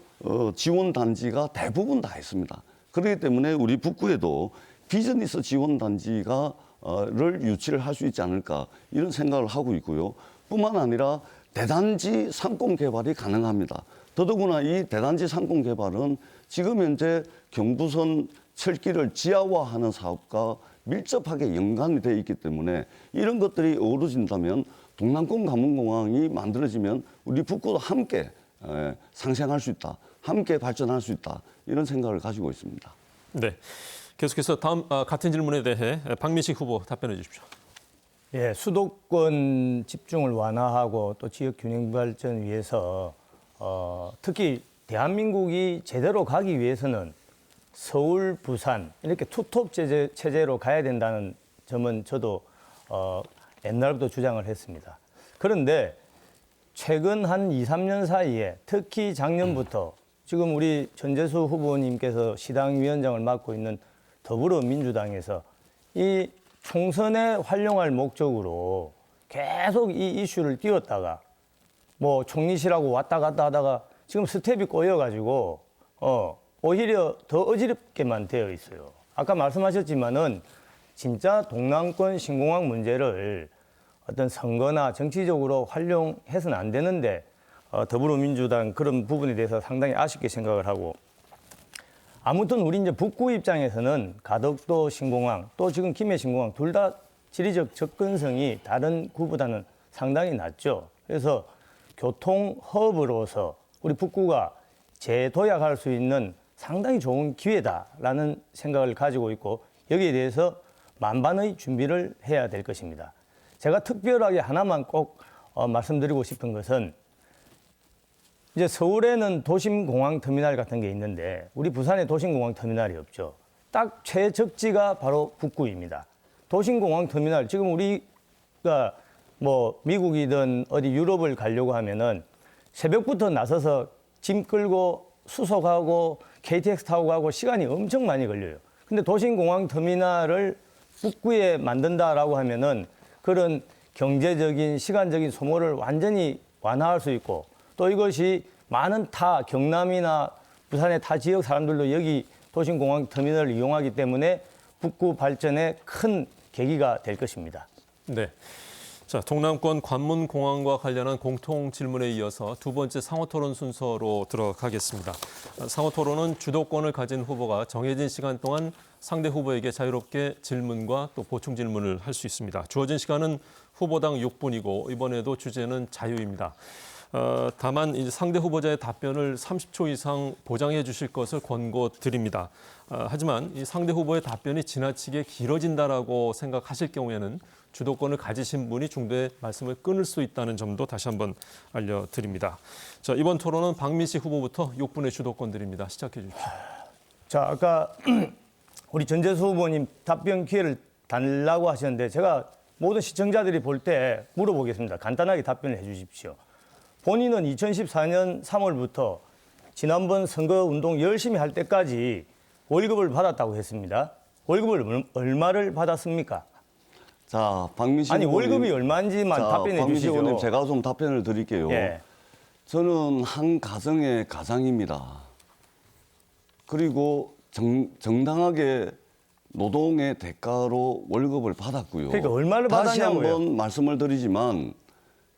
지원 단지가 대부분 다 있습니다. 그렇기 때문에 우리 북구에도 비즈니스 지원 단지가 를 유치를 할 수 있지 않을까 이런 생각을 하고 있고요. 뿐만 아니라 대단지 상권 개발이 가능합니다. 더더구나 이 대단지 상권 개발은 지금 현재 경부선 철길을 지하화하는 사업과 밀접하게 연관이 되어 있기 때문에 이런 것들이 어우러진다면 동남권 관문공항이 만들어지면 우리 북구도 함께 상생할 수 있다, 함께 발전할 수 있다 이런 생각을 가지고 있습니다. 네. 계속해서 다음 같은 질문에 대해 박민식 후보 답변해 주십시오. 예, 수도권 집중을 완화하고 또 지역 균형 발전 위해서 특히 대한민국이 제대로 가기 위해서는 서울, 부산 이렇게 투톱 체제로 가야 된다는 점은 저도 옛날부터 주장을 했습니다. 그런데 최근 한 2, 3년 사이에 특히 작년부터 지금 우리 전재수 후보님께서 시당위원장을 맡고 있는 더불어민주당에서 이 총선에 활용할 목적으로 계속 이 이슈를 띄웠다가 뭐 총리실하고 왔다 갔다 하다가 지금 스텝이 꼬여가지고 오히려 더 어지럽게만 되어 있어요. 아까 말씀하셨지만은 진짜 동남권 신공항 문제를 어떤 선거나 정치적으로 활용해서는 안 되는데 더불어민주당 그런 부분에 대해서 상당히 아쉽게 생각을 하고 아무튼 우리 이제 북구 입장에서는 가덕도 신공항 또 지금 김해 신공항 둘 다 지리적 접근성이 다른 구보다는 상당히 낮죠. 그래서 교통 허브로서 우리 북구가 재도약할 수 있는 상당히 좋은 기회다라는 생각을 가지고 있고 여기에 대해서 만반의 준비를 해야 될 것입니다. 제가 특별하게 하나만 꼭 말씀드리고 싶은 것은 이제 서울에는 도심공항 터미널 같은 게 있는데 우리 부산에 도심공항 터미널이 없죠. 딱 최적지가 바로 북구입니다. 도심공항 터미널 지금 우리가 뭐 미국이든 어디 유럽을 가려고 하면은 새벽부터 나서서 짐 끌고 수속하고 KTX 타고 가고 시간이 엄청 많이 걸려요. 근데 도심공항 터미널을 북구에 만든다라고 하면은 그런 경제적인 시간적인 소모를 완전히 완화할 수 있고 또 이것이 많은 경남이나 부산의 타 지역 사람들도 여기 도심공항 터미널을 이용하기 때문에 북구 발전에 큰 계기가 될 것입니다. 네. 자, 동남권 관문공항과 관련한 공통 질문에 이어서 두 번째 상호토론 순서로 들어가겠습니다. 상호토론은 주도권을 가진 후보가 정해진 시간 동안 상대 후보에게 자유롭게 질문과 또 보충 질문을 할 수 있습니다. 주어진 시간은 후보당 6분이고 이번에도 주제는 자유입니다. 다만 이제 상대 후보자의 답변을 30초 이상 보장해 주실 것을 권고드립니다. 하지만 이 상대 후보의 답변이 지나치게 길어진다라고 생각하실 경우에는 주도권을 가지신 분이 중도에 말씀을 끊을 수 있다는 점도 다시 한번 알려드립니다. 자, 이번 토론은 박민식 후보부터 6분의 주도권 드립니다. 시작해 주십시오. 자, 아까 우리 전재수 후보님 답변 기회를 달라고 하셨는데 제가 모든 시청자들이 볼 때 물어보겠습니다. 간단하게 답변을 해 주십시오. 본인은 2014년 3월부터 지난번 선거운동 열심히 할 때까지 월급을 받았다고 했습니다. 월급을 얼마를 받았습니까? 자, 박민식 아니 후보님. 월급이 얼마인지만 답변해 박민식 주시죠. 의원님, 제가 좀 답변을 드릴게요. 예. 저는 한 가정의 가장입니다. 그리고 정당하게 노동의 대가로 월급을 받았고요. 그러니까 얼마를 다시 받았냐고요. 한번 말씀을 드리지만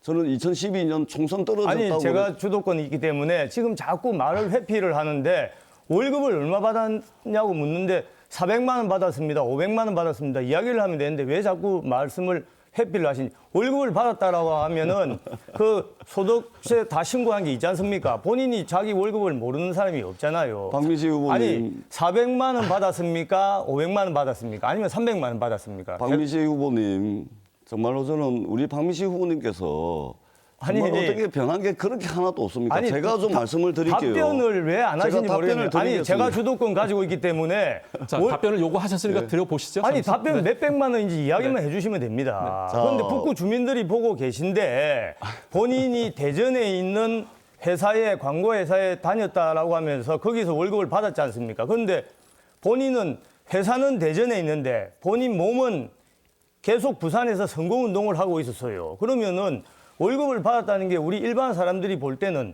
저는 2012년 총선 떨어졌다고 아니 제가 주도권이 있기 때문에 지금 자꾸 말을 회피를 하는데 월급을 얼마 받았냐고 묻는데 400만 원 받았습니다. 500만 원 받았습니다. 이야기를 하면 되는데 왜 자꾸 말씀을 회피를 하신 월급을 받았다라고 하면은 그 소득세 다 신고한 게 있지 않습니까? 본인이 자기 월급을 모르는 사람이 없잖아요. 박민식 후보님. 아니 400만 원 받았습니까? 500만 원 받았습니까? 아니면 300만 원 받았습니까? 박민식 후보님, 정말로 저는 우리 박민식 후보님께서 아니, 정말 어떻게 변한 게 그렇게 하나도 없습니까? 아니, 제가 좀 말씀을 드릴게요. 답변을 왜 안 하시는지 제가 답변을 모르겠네요. 아니 드리겠습니다. 제가 주도권 가지고 있기 때문에 자, 월- 답변을 요구하셨으니까 드려보시죠. 아니 잠시. 답변 네. 몇백만 원인지 이야기만 해주시면 됩니다. 자. 그런데 북구 주민들이 보고 계신데 본인이 대전에 있는 회사에 광고 회사에 다녔다라고 하면서 거기서 월급을 받았지 않습니까? 그런데 본인은 회사는 대전에 있는데 본인 몸은 계속 부산에서 선거운동을 하고 있었어요. 그러면은 월급을 받았다는 게 우리 일반 사람들이 볼 때는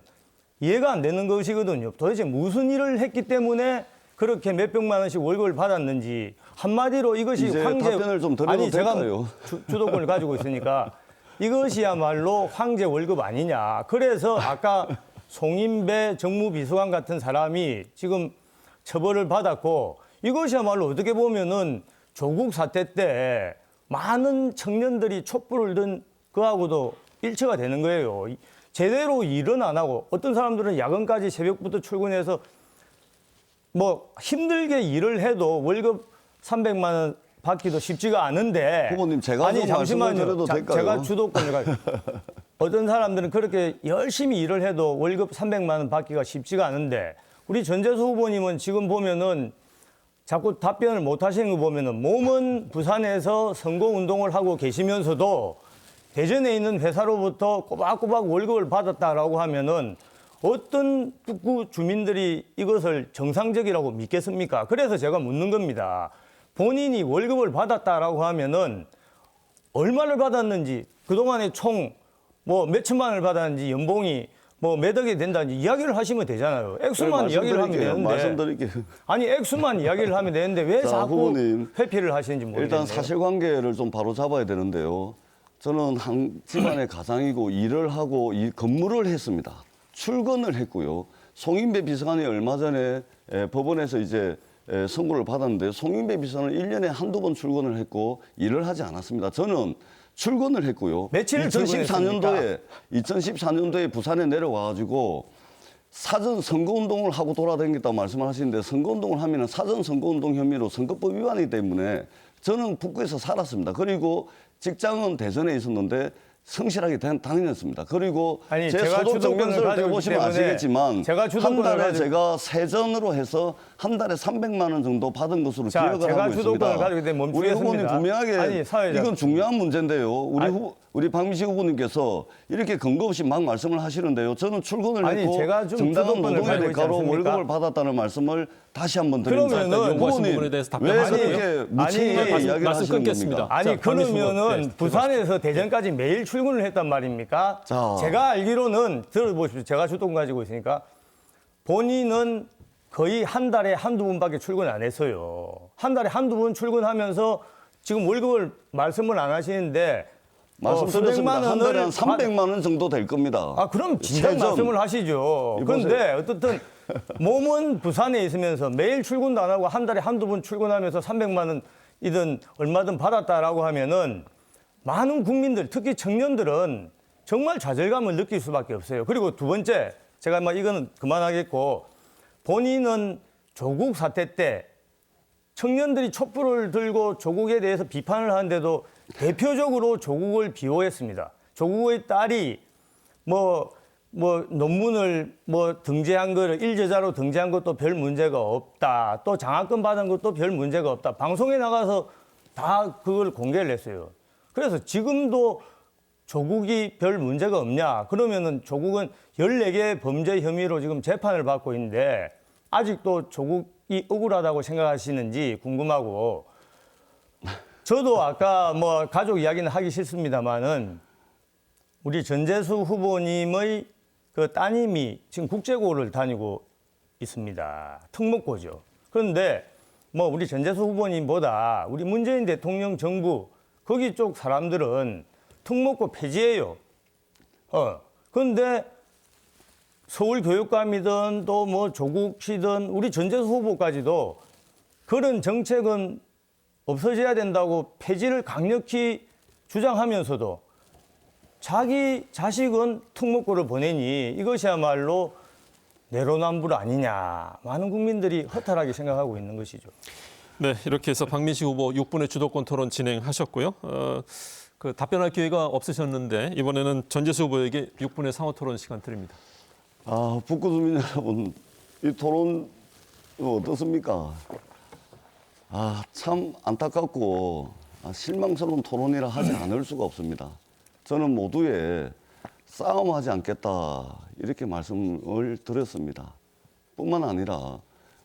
이해가 안 되는 것이거든요. 도대체 무슨 일을 했기 때문에 그렇게 몇백만 원씩 월급을 받았는지 한마디로 이것이 이제 황제 답변을 좀 드려도 아니 제가 될까요? 주도권을 가지고 있으니까 이것이야말로 황제 월급 아니냐. 그래서 아까 송인배 정무비서관 같은 사람이 지금 처벌을 받았고 이것이야말로 어떻게 보면은 조국 사태 때 많은 청년들이 촛불을 든 그하고도 일치가 되는 거예요. 제대로 일은 안 하고 어떤 사람들은 야근까지 새벽부터 출근해서 뭐 힘들게 일을 해도 월급 300만 원 받기도 쉽지가 않은데 후보님, 제가 좀 말씀을 드려도 될까요? 제가 주도권을 가지고 어떤 사람들은 그렇게 열심히 일을 해도 월급 300만 원 받기가 쉽지가 않은데 우리 전재수 후보님은 지금 보면은 자꾸 답변을 못 하시는 거 보면은 몸은 부산에서 선거 운동을 하고 계시면서도 대전에 있는 회사로부터 꼬박꼬박 월급을 받았다라고 하면은 어떤 북구 주민들이 이것을 정상적이라고 믿겠습니까? 그래서 제가 묻는 겁니다. 본인이 월급을 받았다라고 하면은 얼마를 받았는지 그동안에 총 뭐 몇천만 원을 받았는지 연봉이 뭐 몇 억이 된다는지 이야기를 하시면 되잖아요. 액수만 이야기를 하면 되는데. 말씀드릴게요. 아니 액수만 이야기를 하면 되는데 왜 자, 자꾸 후보님. 회피를 하시는지 모르겠네요. 일단 사실관계를 좀 바로 잡아야 되는데요. 저는 한 집안의 가장이고 일을 하고 근무를 했습니다. 출근을 했고요. 송인배 비서관이 얼마 전에 법원에서 이제 선고를 받았는데 송인배 비서관은 1년에 한두 번 출근을 했고 일을 하지 않았습니다. 저는 출근을 했고요. 며칠 출근했습니까? 2014년도에 부산에 내려와가지고 사전 선거운동을 하고 돌아다녔다고 말씀을 하시는데 선거운동을 하면 사전 선거운동 혐의로 선거법 위반이기 때문에 저는 북구에서 살았습니다. 그리고 직장은 대전에 있었는데 성실하게 다녔습니다. 그리고 아니, 제 제가 소득 주도권을 증명서를 가지고 떼보시면 있기 때문에 아시겠지만 제가 한 주도권을 달에 가지고- 제가 세전으로 해서 한 달에 300만 원 정도 받은 것으로 자, 기억을 제가 하고 주도권을 있습니다. 가지고 있기 때문에 우리 후보님 멈추겠습니다. 분명하게 아니, 사회자. 이건 중요한 문제인데요. 아니, 우리 박민식 후보님께서 이렇게 근거 없이 막 말씀을 하시는데요. 저는 출근을 아니, 했고 제가 좀 정당한 주도권을 노동의 가지고 있지 대가로 않습니까? 월급을 받았다는 말씀을 다시 한번 드립니다. 그러면은 요구하신 후보님, 부분에 대해서 왜 답변하시고요. 그렇게 무책임하게 아니, 이야기를 말씀 하시는 끊겠습니다. 겁니까? 아니 자, 박민수 후보, 그러면은 네, 부산에서 대전까지 매일 출근을 했단 말입니까? 자. 제가 알기로는 들어보십시오. 제가 주도권 가지고 있으니까 본인은 거의 한 달에 한두 번밖에 출근 안 했어요. 한 달에 한두 번 출근하면서 지금 월급을 말씀을 안 하시는데 말씀드렸습니다. 수백만 한 달에 한 원을 300만 원 정도 될 겁니다. 아, 그럼 진작 세전. 말씀을 하시죠. 이보세요. 그런데 어떻든 몸은 부산에 있으면서 매일 출근도 안 하고 한 달에 한두 번 출근하면서 300만 원이든 얼마든 받았다라고 하면은 많은 국민들, 특히 청년들은 정말 좌절감을 느낄 수밖에 없어요. 그리고 두 번째, 제가 막 이거는 그만하겠고 본인은 조국 사태 때 청년들이 촛불을 들고 조국에 대해서 비판을 하는데도 대표적으로 조국을 비호했습니다. 조국의 딸이 뭐 논문을 등재한 거를 일저자로 등재한 것도 별 문제가 없다. 또 장학금 받은 것도 별 문제가 없다. 방송에 나가서 다 그걸 공개를 했어요. 그래서 지금도 조국이 별 문제가 없냐? 그러면은 조국은 14개의 범죄 혐의로 지금 재판을 받고 있는데 아직도 조국이 억울하다고 생각하시는지 궁금하고 저도 아까 뭐 가족 이야기는 하기 싫습니다만은 우리 전재수 후보님의 그 따님이 지금 국제고를 다니고 있습니다. 특목고죠. 그런데 뭐 우리 전재수 후보님보다 우리 문재인 대통령 정부 거기 쪽 사람들은 특목고 폐지예요. 그런데 서울교육감이든 또 뭐 조국시든 우리 전재수 후보까지도 그런 정책은 없어져야 된다고 폐지를 강력히 주장하면서도 자기 자식은 특목고를 보내니 이것이야말로 내로남불 아니냐. 많은 국민들이 허탈하게 생각하고 있는 것이죠. 네, 이렇게 해서 박민식 후보 6분의 주도권 토론 진행하셨고요. 그 답변할 기회가 없으셨는데 이번에는 전재수 후보에게 6분의 상호 토론 시간 드립니다. 북구 주민 여러분, 이 토론 어떻습니까? 참 안타깝고 실망스러운 토론이라 하지 않을 수가 없습니다. 저는 모두에 싸움하지 않겠다 이렇게 말씀을 드렸습니다. 뿐만 아니라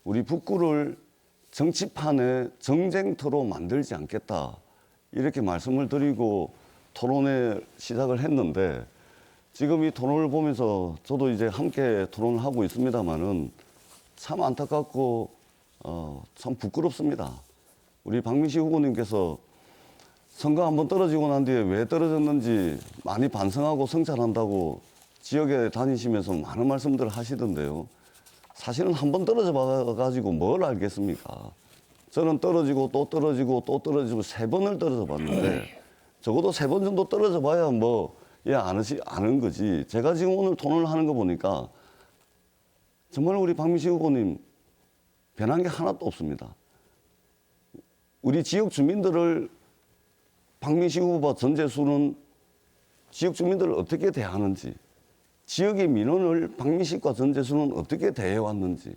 우리 북구를 정치판의 정쟁터로 만들지 않겠다 이렇게 말씀을 드리고 토론에 시작을 했는데 지금 이 토론을 보면서 저도 이제 함께 토론을 하고 있습니다만은 참 안타깝고 참 부끄럽습니다. 우리 박민식 후보님께서 선거 한번 떨어지고 난 뒤에 왜 떨어졌는지 많이 반성하고 성찰한다고 지역에 다니시면서 많은 말씀들을 하시던데요. 사실은 한번 떨어져 봐가지고 뭘 알겠습니까? 저는 떨어지고 또 떨어지고 또 떨어지고 3번을 떨어져 봤는데 적어도 3번 정도 떨어져 봐야 아는 거지. 제가 지금 오늘 토론을 하는 거 보니까 정말 우리 박민식 후보님 변한 게 하나도 없습니다. 우리 지역 주민들을 박민식 후보와 전재수는 지역 주민들을 어떻게 대하는지, 지역의 민원을 박민식과 전재수는 어떻게 대해왔는지,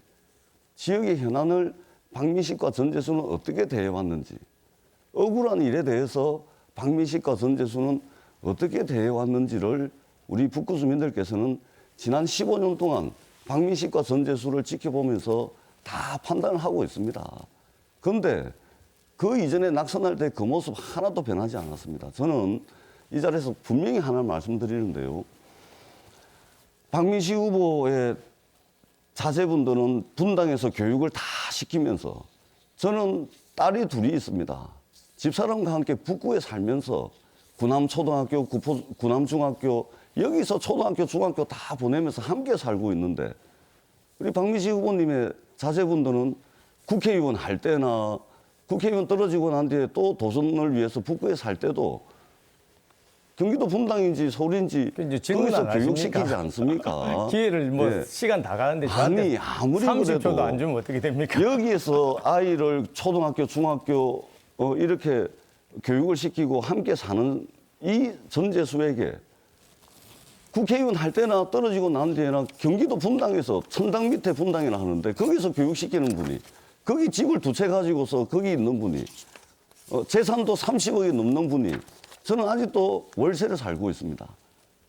지역의 현안을 박민식과 전재수는 어떻게 대해왔는지, 억울한 일에 대해서 박민식과 전재수는 어떻게 대해왔는지를 우리 북구 주민들께서는 지난 15년 동안 박민식과 전재수를 지켜보면서 다 판단을 하고 있습니다. 그런데 그 이전에 낙선할 때 그 모습 하나도 변하지 않았습니다. 저는 이 자리에서 분명히 하나 말씀드리는데요. 박민식 후보의 자제분들은 분당에서 교육을 다 시키면서 저는 딸이 둘이 있습니다. 집사람과 함께 북구에 살면서 구남초등학교, 구남중학교 여기서 초등학교, 중학교 다 보내면서 함께 살고 있는데 우리 박민식 후보님의 자제분들은 국회의원 할 때나 국회의원 떨어지고 난 뒤에 또 도선을 위해서 북구에 살 때도 경기도 분당인지 서울인지 거기서 교육시키지 않습니까? 기회를 예. 시간 다 가는데 저한테 아무리 30초도 그래도 안 주면 어떻게 됩니까? 여기에서 아이를 초등학교, 중학교 이렇게 교육을 시키고 함께 사는 이 전재수에게 국회의원 할 때나 떨어지고 난 뒤에나 경기도 분당에서 천당 밑에 분당이나 하는데 거기서 교육시키는 분이 거기 집을 2채 가지고서 거기 있는 분이 재산도 30억이 넘는 분이 저는 아직도 월세를 살고 있습니다.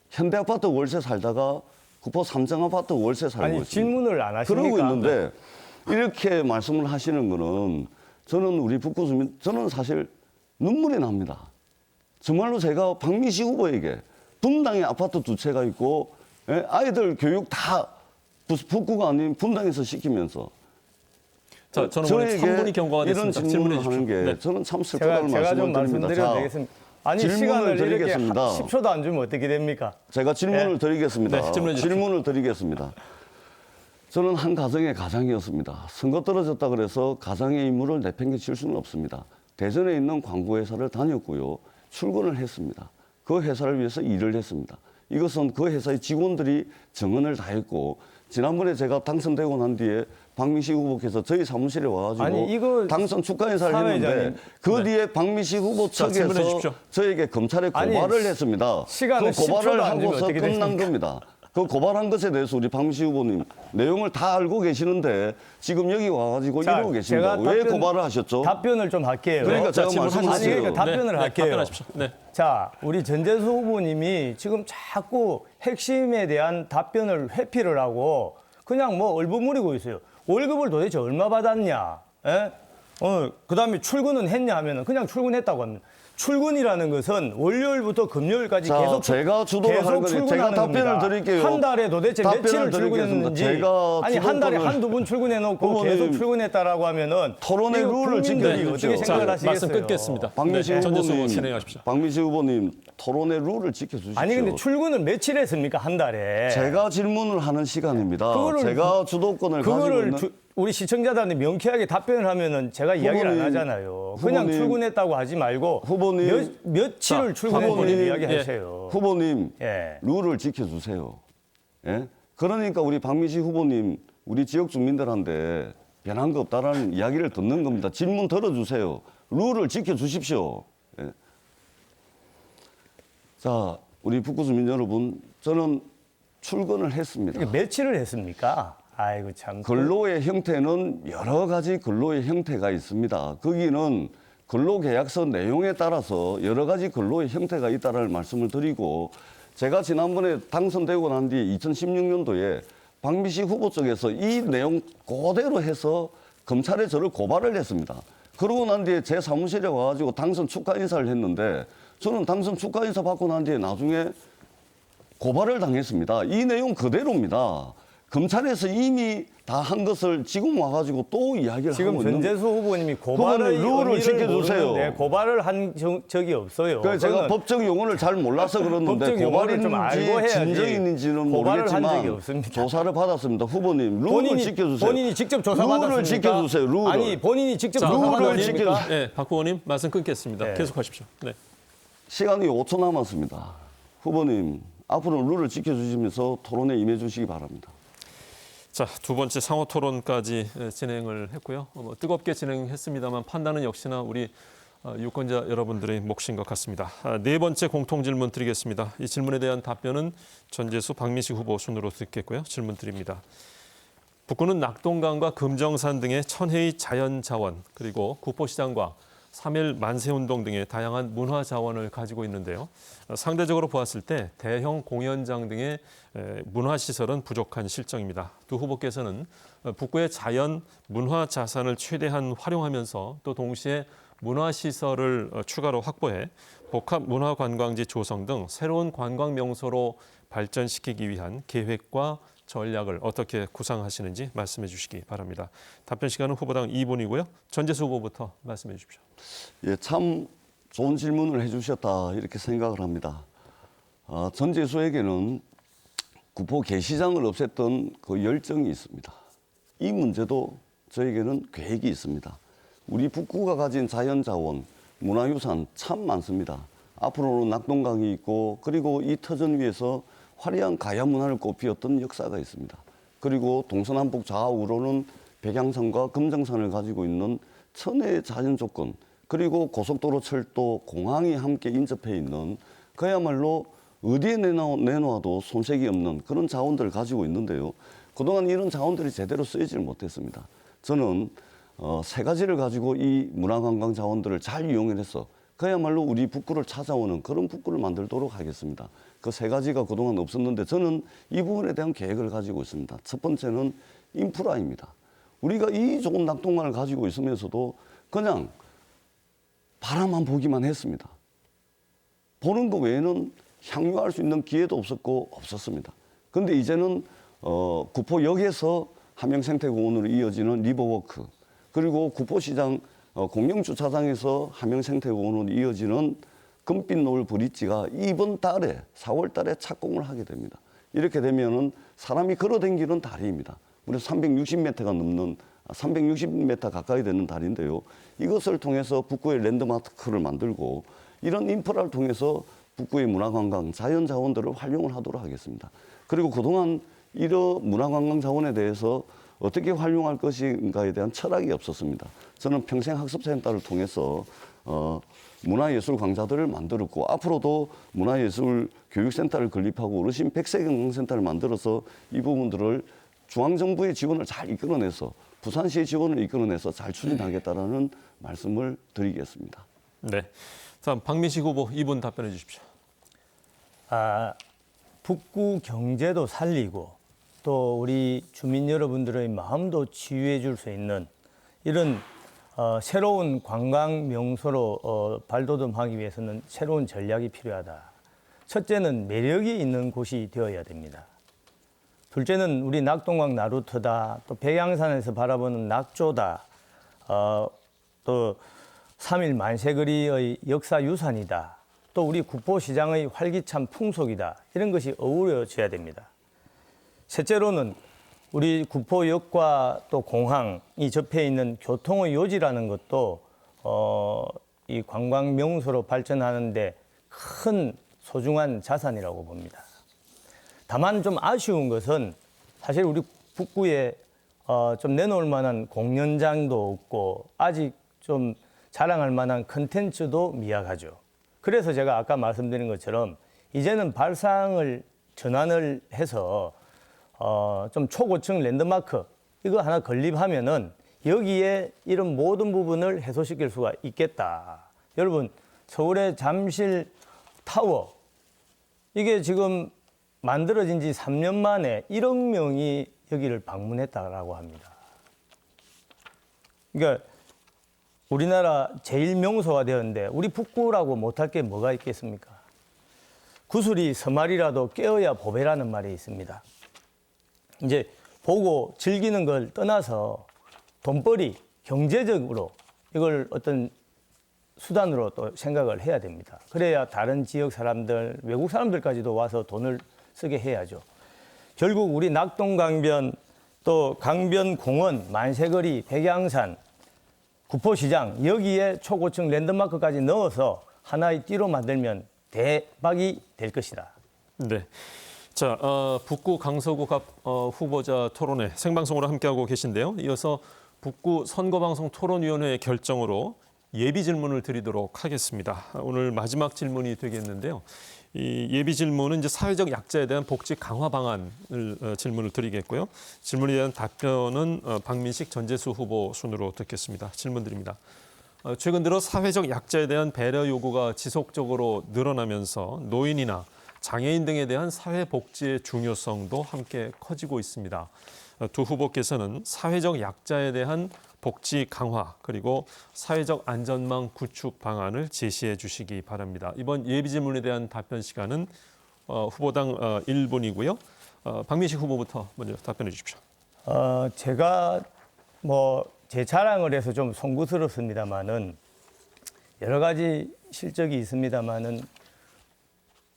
현대아파트 월세 살다가 구포 삼성아파트 월세 살고 아니, 있습니다. 질문을 안 하십니까? 그러고 있는데 이렇게 말씀을 하시는 거는 저는 우리 북구 주민 저는 사실 눈물이 납니다. 정말로 제가 박민식 후보에게 분당에 아파트 2채가 있고 아이들 교육 다 북구가 아닌 분당에서 시키면서 자, 저는 오늘 3분이 경과가 이런 됐습니다. 질문을 질문해 하는 게 주십시오. 네. 저는 참 슬프다는 제가 좀 말씀을 드립니다. 말씀드려도 되겠습니다. 아니 질문을 시간을 이렇게 드리겠습니다. 10초도 안 주면 어떻게 됩니까? 제가 질문을 드리겠습니다. 네, 질문해 주십시오. 질문을 드리겠습니다. 저는 한 가정의 가장이었습니다. 선거 떨어졌다 그래서 가장의 임무를 내팽개칠 수는 없습니다. 대전에 있는 광고회사를 다녔고요. 출근을 했습니다. 그 회사를 위해서 일을 했습니다. 이것은 그 회사의 직원들이 정언을 다 했고 지난번에 제가 당선되고 난 뒤에 박민식 후보께서 저희 사무실에 와가지고 아니, 이거 당선 축하 인사를 사회자님. 했는데 그 뒤에 박민식 후보 자, 질문해 측에서 주십시오. 저에게 검찰에 아니, 고발을 했습니다. 시간을 그 고발을 10초도 안 주면 하고서 어떻게 끝난 되십니까? 겁니다. 그 고발한 것에 대해서 우리 박민식 후보님 내용을 다 알고 계시는데 지금 여기 와가지고 자, 이러고 계십니다. 제가 왜 고발을 하셨죠? 답변을 좀 할게요. 그러니까 자, 제가 질문하십시오. 아니, 그러니까 답변을 네, 할게요. 답변하십시오. 네. 자, 우리 전재수 후보님이 지금 자꾸 핵심에 대한 답변을 회피를 하고 그냥 뭐 얼버무리고 있어요. 월급을 도대체 얼마 받았냐? 예? 그다음에 출근은 했냐 하면은 그냥 출근했다고 합니다. 출근이라는 것은 월요일부터 금요일까지 자, 계속 제가 주도를 계속 할 거니까 출근하는 제가 답변을 겁니다. 드릴게요. 한 달에 도대체 답변을 며칠을 드리겠습니다. 출근했는지 제가 아니 한 달에 주도권을- 한두 번 출근해 놓고 후보님, 계속 출근했다라고 하면은 토론의 이거 룰을 국민들이 지켜주십시오. 어떻게 자, 생각을 말씀 하시겠어요? 끊겠습니다. 박민식 네, 전재수 후보 후보님, 진행하십시오. 박민식 후보님 토론의 룰을 지켜주십시오. 아니 근데 출근을 며칠 했습니까? 한 달에. 제가 질문을 하는 시간입니다. 그거를 제가 주도권을 가지고 그거를 있는 우리 시청자들한테 명쾌하게 답변을 하면은 제가 이야기를 안 후보님, 하잖아요. 그냥 후보님, 출근했다고 하지 말고 후보님, 며칠을 자, 출근했는지 후보님, 이야기하세요. 후보님 예. 룰을 지켜주세요. 예? 그러니까 우리 박민식 후보님 우리 지역 주민들한테 변한 거 없다라는 이야기를 듣는 겁니다. 질문 들어주세요. 룰을 지켜주십시오. 예. 자, 우리 북구 주민 여러분, 저는 출근을 했습니다. 그러니까 며칠을 했습니까? 아이고 참. 근로의 형태는 여러 가지 근로의 형태가 있습니다. 거기는 근로계약서 내용에 따라서 여러 가지 근로의 형태가 있다는 말씀을 드리고 제가 지난번에 당선되고 난 뒤에 2016년도에 박민식 후보 쪽에서 이 내용 그대로 해서 검찰에 저를 고발을 했습니다. 그러고 난 뒤에 제 사무실에 와가지고 당선 축하 인사를 했는데 저는 당선 축하 인사 받고 난 뒤에 나중에 고발을 당했습니다. 이 내용 그대로입니다. 검찰에서 이미 다 한 것을 지금 와가지고 또 이야기를 지금 하고 있는 전재수 후보님이 고발의 후보님, 룰을 의미를 지켜주세요. 모르는데 고발을 한 적이 없어요. 그래서 제가 저는 법적 용어를 잘 몰라서 그러는데 법적 용어를 좀 알고 고발인지 해야지. 진정인지는 고발을 한 적이 모르겠지만 없습니다. 조사를 받았습니다. 후보님 룰을 지켜주세요. 본인이 직접 조사받았습니까? 룰을 지켜주세요. 룰을. 아니 본인이 직접 자, 조사받았습니까? 룰을 지켜주세요. 네, 박 후보님 말씀 끊겠습니다. 네. 계속하십시오. 네. 시간이 5초 남았습니다. 후보님 앞으로 룰을 지켜주시면서 토론에 임해 주시기 바랍니다. 자, 두 번째 상호 토론까지 진행을 했고요. 뜨겁게 진행했습니다만 판단은 역시나 우리 유권자 여러분들의 몫인 것 같습니다. 네 번째 공통 질문 드리겠습니다. 이 질문에 대한 답변은 전재수 박민식 후보 순으로 듣겠고요. 질문 드립니다. 북구는 낙동강과 금정산 등의 천혜의 자연 자원 그리고 구포시장과 3.1 만세운동 등의 다양한 문화 자원을 가지고 있는데요. 상대적으로 보았을 때 대형 공연장 등의 문화시설은 부족한 실정입니다. 두 후보께서는 북구의 자연 문화 자산을 최대한 활용하면서 또 동시에 문화시설을 추가로 확보해 복합 문화관광지 조성 등 새로운 관광 명소로 발전시키기 위한 계획과 전략을 어떻게 구상하시는지 말씀해 주시기 바랍니다. 답변 시간은 후보당 2분이고요. 전재수 후보부터 말씀해 주십시오. 예, 참 좋은 질문을 해주셨다 이렇게 생각을 합니다. 전재수에게는 구포 개시장을 없앴던 그 열정이 있습니다. 이 문제도 저에게는 계획이 있습니다. 우리 북구가 가진 자연자원, 문화유산 참 많습니다. 앞으로는 낙동강이 있고 그리고 이 터전 위에서 화려한 가야 문화를 꽃피웠던 역사가 있습니다. 그리고 동서남북 좌우로는 백양산과 금정산을 가지고 있는 천혜의 자연 조건, 그리고 고속도로, 철도, 공항이 함께 인접해 있는 그야말로 어디에 내놓아도 손색이 없는 그런 자원들을 가지고 있는데요. 그동안 이런 자원들이 제대로 쓰이지를 못했습니다. 저는 세 가지를 가지고 이 문화관광 자원들을 잘 이용해서 그야말로 우리 북구를 찾아오는 그런 북구를 만들도록 하겠습니다. 그 세 가지가 그동안 없었는데 저는 이 부분에 대한 계획을 가지고 있습니다. 첫 번째는 인프라입니다. 우리가 이 좋은 낙동강을 가지고 있으면서도 그냥 바라만 보기만 했습니다. 보는 것 외에는 향유할 수 있는 기회도 없었습니다. 그런데 이제는 구포역에서 함영생태공원으로 이어지는 리버워크, 그리고 구포시장 공영주차장에서 함영생태공원으로 이어지는 금빛 노을 브릿지가 이번 달에 4월 달에 착공을 하게 됩니다. 이렇게 되면은 사람이 걸어다니는 다리입니다. 무려 360m가 넘는 360m 가까이 되는 다리인데요. 이것을 통해서 북구의 랜드마크를 만들고 이런 인프라를 통해서 북구의 문화관광, 자연자원들을 활용을 하도록 하겠습니다. 그리고 그동안 이런 문화관광 자원에 대해서 어떻게 활용할 것인가에 대한 철학이 없었습니다. 저는 평생학습센터를 통해서 문화예술 강좌들을 만들었고 앞으로도 문화예술 교육센터를 건립하고 어르신 100세 관광센터를 만들어서 이 부분들을 중앙정부의 지원을 잘 이끌어내서 부산시의 지원을 이끌어내서 잘 추진하겠다라는 말씀을 드리겠습니다. 네. 다음 박민식 후보 2분 답변해 주십시오. 북구 경제도 살리고 또 우리 주민 여러분들의 마음도 치유해 줄 수 있는 이런 새로운 관광 명소로 발돋움하기 위해서는 새로운 전략이 필요하다. 첫째는 매력이 있는 곳이 되어야 됩니다. 둘째는 우리 낙동강 나루터다. 또 백양산에서 바라보는 낙조다. 또 3.1 만세거리의 역사 유산이다. 또 우리 구포시장의 활기찬 풍속이다. 이런 것이 어우러져야 됩니다. 셋째로는 우리 구포역과 또 공항이 접해 있는 교통의 요지라는 것도 이 관광 명소로 발전하는데 큰 소중한 자산이라고 봅니다. 다만 좀 아쉬운 것은 사실 우리 북구에 좀 내놓을 만한 공연장도 없고 아직 좀 자랑할 만한 컨텐츠도 미약하죠. 그래서 제가 아까 말씀드린 것처럼 이제는 발상을 전환을 해서 좀 초고층 랜드마크 이거 하나 건립하면은 여기에 이런 모든 부분을 해소시킬 수가 있겠다. 여러분 서울의 잠실 타워 이게 지금 만들어진 지 3년 만에 1억 명이 여기를 방문했다라고 합니다. 그러니까 우리나라 제일 명소가 되었는데 우리 북구라고 못할 게 뭐가 있겠습니까? 구슬이 서말이라도 깨어야 보배라는 말이 있습니다. 이제 보고 즐기는 걸 떠나서 돈벌이, 경제적으로 이걸 어떤 수단으로 또 생각을 해야 됩니다. 그래야 다른 지역 사람들, 외국 사람들까지도 와서 돈을 쓰게 해야죠. 결국 우리 낙동강변, 또 강변공원, 만세거리, 백양산, 구포시장 여기에 초고층 랜드마크까지 넣어서 하나의 띠로 만들면 대박이 될 것이다. 네. 자, 북구 강서구 갑 후보자 토론회 생방송으로 함께하고 계신데요. 이어서 북구 선거방송 토론위원회의 결정으로 예비 질문을 드리도록 하겠습니다. 오늘 마지막 질문이 되겠는데요. 이 예비 질문은 이제 사회적 약자에 대한 복지 강화 방안을 질문을 드리겠고요. 질문에 대한 답변은 박민식 전재수 후보 순으로 듣겠습니다. 질문 드립니다. 최근 들어 사회적 약자에 대한 배려 요구가 지속적으로 늘어나면서 노인이나 장애인 등에 대한 사회 복지의 중요성도 함께 커지고 있습니다. 두 후보께서는 사회적 약자에 대한 복지 강화 그리고 사회적 안전망 구축 방안을 제시해 주시기 바랍니다. 이번 예비 질문에 대한 답변 시간은 후보당 1분이고요. 박민식 후보부터 먼저 답변해 주십시오. 제가 제 자랑을 해서 좀 송구스럽습니다만은 여러 가지 실적이 있습니다만은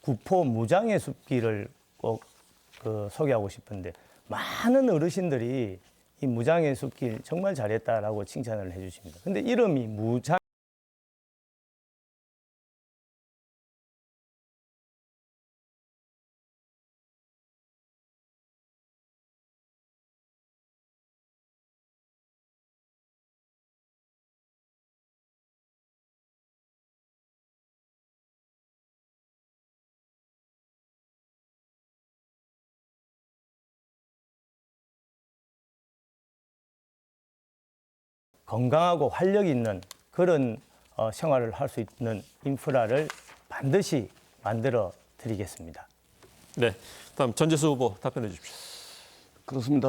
구포 무장의 숲길을 꼭 소개하고 싶은데 많은 어르신들이 이 무장의 숲길 정말 잘했다라고 칭찬을 해주십니다. 근데 이름이 무장 건강하고 활력 있는 그런 생활을 할 수 있는 인프라를 반드시 만들어 드리겠습니다. 네, 다음 전재수 후보 답변해 주십시오. 그렇습니다.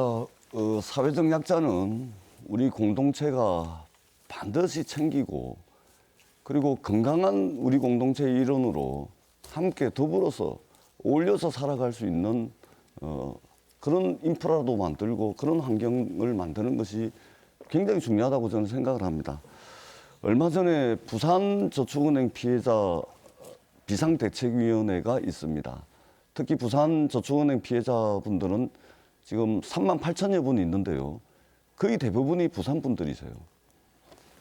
사회적 약자는 우리 공동체가 반드시 챙기고 그리고 건강한 우리 공동체의 일원으로 함께 더불어서 어울려서 살아갈 수 있는 그런 인프라도 만들고 그런 환경을 만드는 것이 굉장히 중요하다고 저는 생각을 합니다. 얼마 전에 부산저축은행 피해자 비상대책위원회가 있습니다. 특히 부산저축은행 피해자분들은 지금 3만 8천여 분이 있는데요. 거의 대부분이 부산 분들이세요.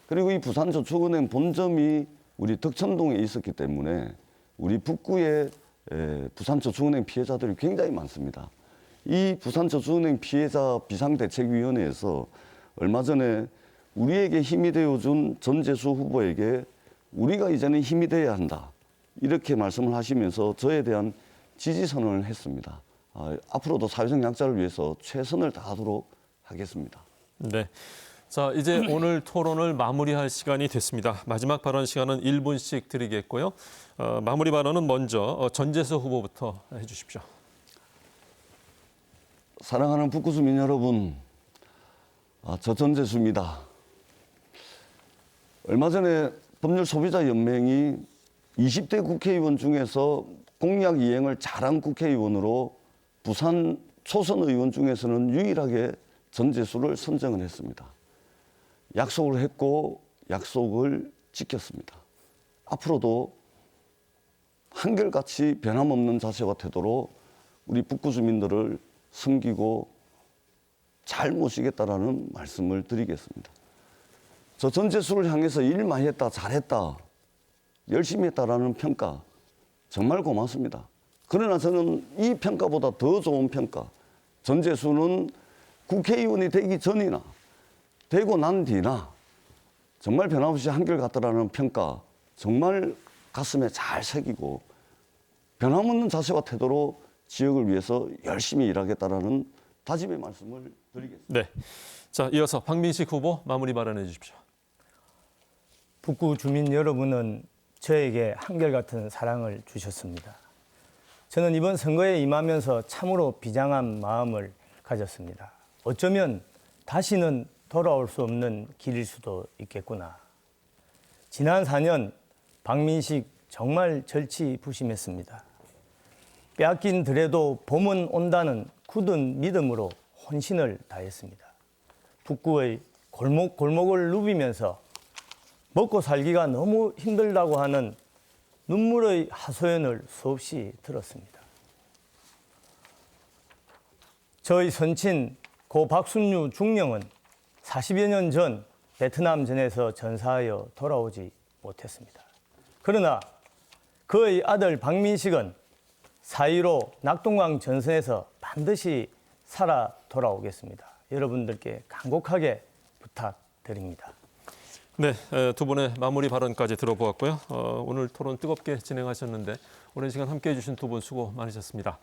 그리고 이 부산저축은행 본점이 우리 덕천동에 있었기 때문에 우리 북구에 부산저축은행 피해자들이 굉장히 많습니다. 이 부산저축은행 피해자 비상대책위원회에서 얼마 전에 우리에게 힘이 되어준 전재수 후보에게 우리가 이제는 힘이 돼야 한다. 이렇게 말씀을 하시면서 저에 대한 지지선언을 했습니다. 앞으로도 사회적 약자를 위해서 최선을 다하도록 하겠습니다. 네. 자, 이제 오늘 토론을 마무리할 시간이 됐습니다. 마지막 발언 시간은 1분씩 드리겠고요. 마무리 발언은 먼저 전재수 후보부터 해 주십시오. 사랑하는 북구 주민 여러분, 저 전재수입니다. 얼마 전에 법률소비자연맹이 20대 국회의원 중에서 공약 이행을 잘한 국회의원으로 부산 초선 의원 중에서는 유일하게 전재수를 선정을 했습니다. 약속을 했고 약속을 지켰습니다. 앞으로도 한결같이 변함없는 자세와 태도로 우리 북구 주민들을 섬기고 잘 모시겠다라는 말씀을 드리겠습니다. 저 전재수를 향해서 일 많이 했다, 잘했다, 열심히 했다라는 평가 정말 고맙습니다. 그러나 저는 이 평가보다 더 좋은 평가, 전재수는 국회의원이 되기 전이나 되고 난 뒤나 정말 변함없이 한결같다라는 평가 정말 가슴에 잘 새기고 변함없는 자세와 태도로 지역을 위해서 열심히 일하겠다라는 다짐의 말씀을 드리겠습니다. 네. 자, 이어서 박민식 후보 마무리 발언해 주십시오. 북구 주민 여러분은 저에게 한결같은 사랑을 주셨습니다. 저는 이번 선거에 임하면서 참으로 비장한 마음을 가졌습니다. 어쩌면 다시는 돌아올 수 없는 길일 수도 있겠구나. 지난 4년 박민식 정말 절치부심했습니다. 빼앗긴 들에도 봄은 온다는 굳은 믿음으로 혼신을 다했습니다. 북구의 골목골목을 누비면서 먹고 살기가 너무 힘들다고 하는 눈물의 하소연을 수없이 들었습니다. 저의 선친 고 박순유 중령은 40여 년 전 베트남전에서 전사하여 돌아오지 못했습니다. 그러나 그의 아들 박민식은 4.15 낙동강 전선에서 반드시 살아 돌아오겠습니다. 여러분들께 간곡하게 부탁드립니다. 네, 두 분의 마무리 발언까지 들어보았고요. 오늘 토론 뜨겁게 진행하셨는데 오랜 시간 함께해 주신 두 분 수고 많으셨습니다.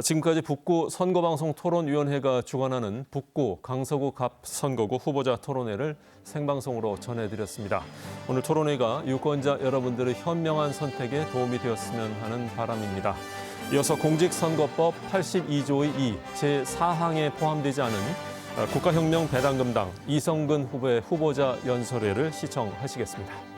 지금까지 북구 선거방송 토론위원회가 주관하는 북구 강서구 갑 선거구 후보자 토론회를 생방송으로 전해드렸습니다. 오늘 토론회가 유권자 여러분들의 현명한 선택에 도움이 되었으면 하는 바람입니다. 이어서 공직선거법 82조의 2 제4항에 포함되지 않은 국가혁명배당금당 이성근 후보의 후보자 연설회를 시청하시겠습니다.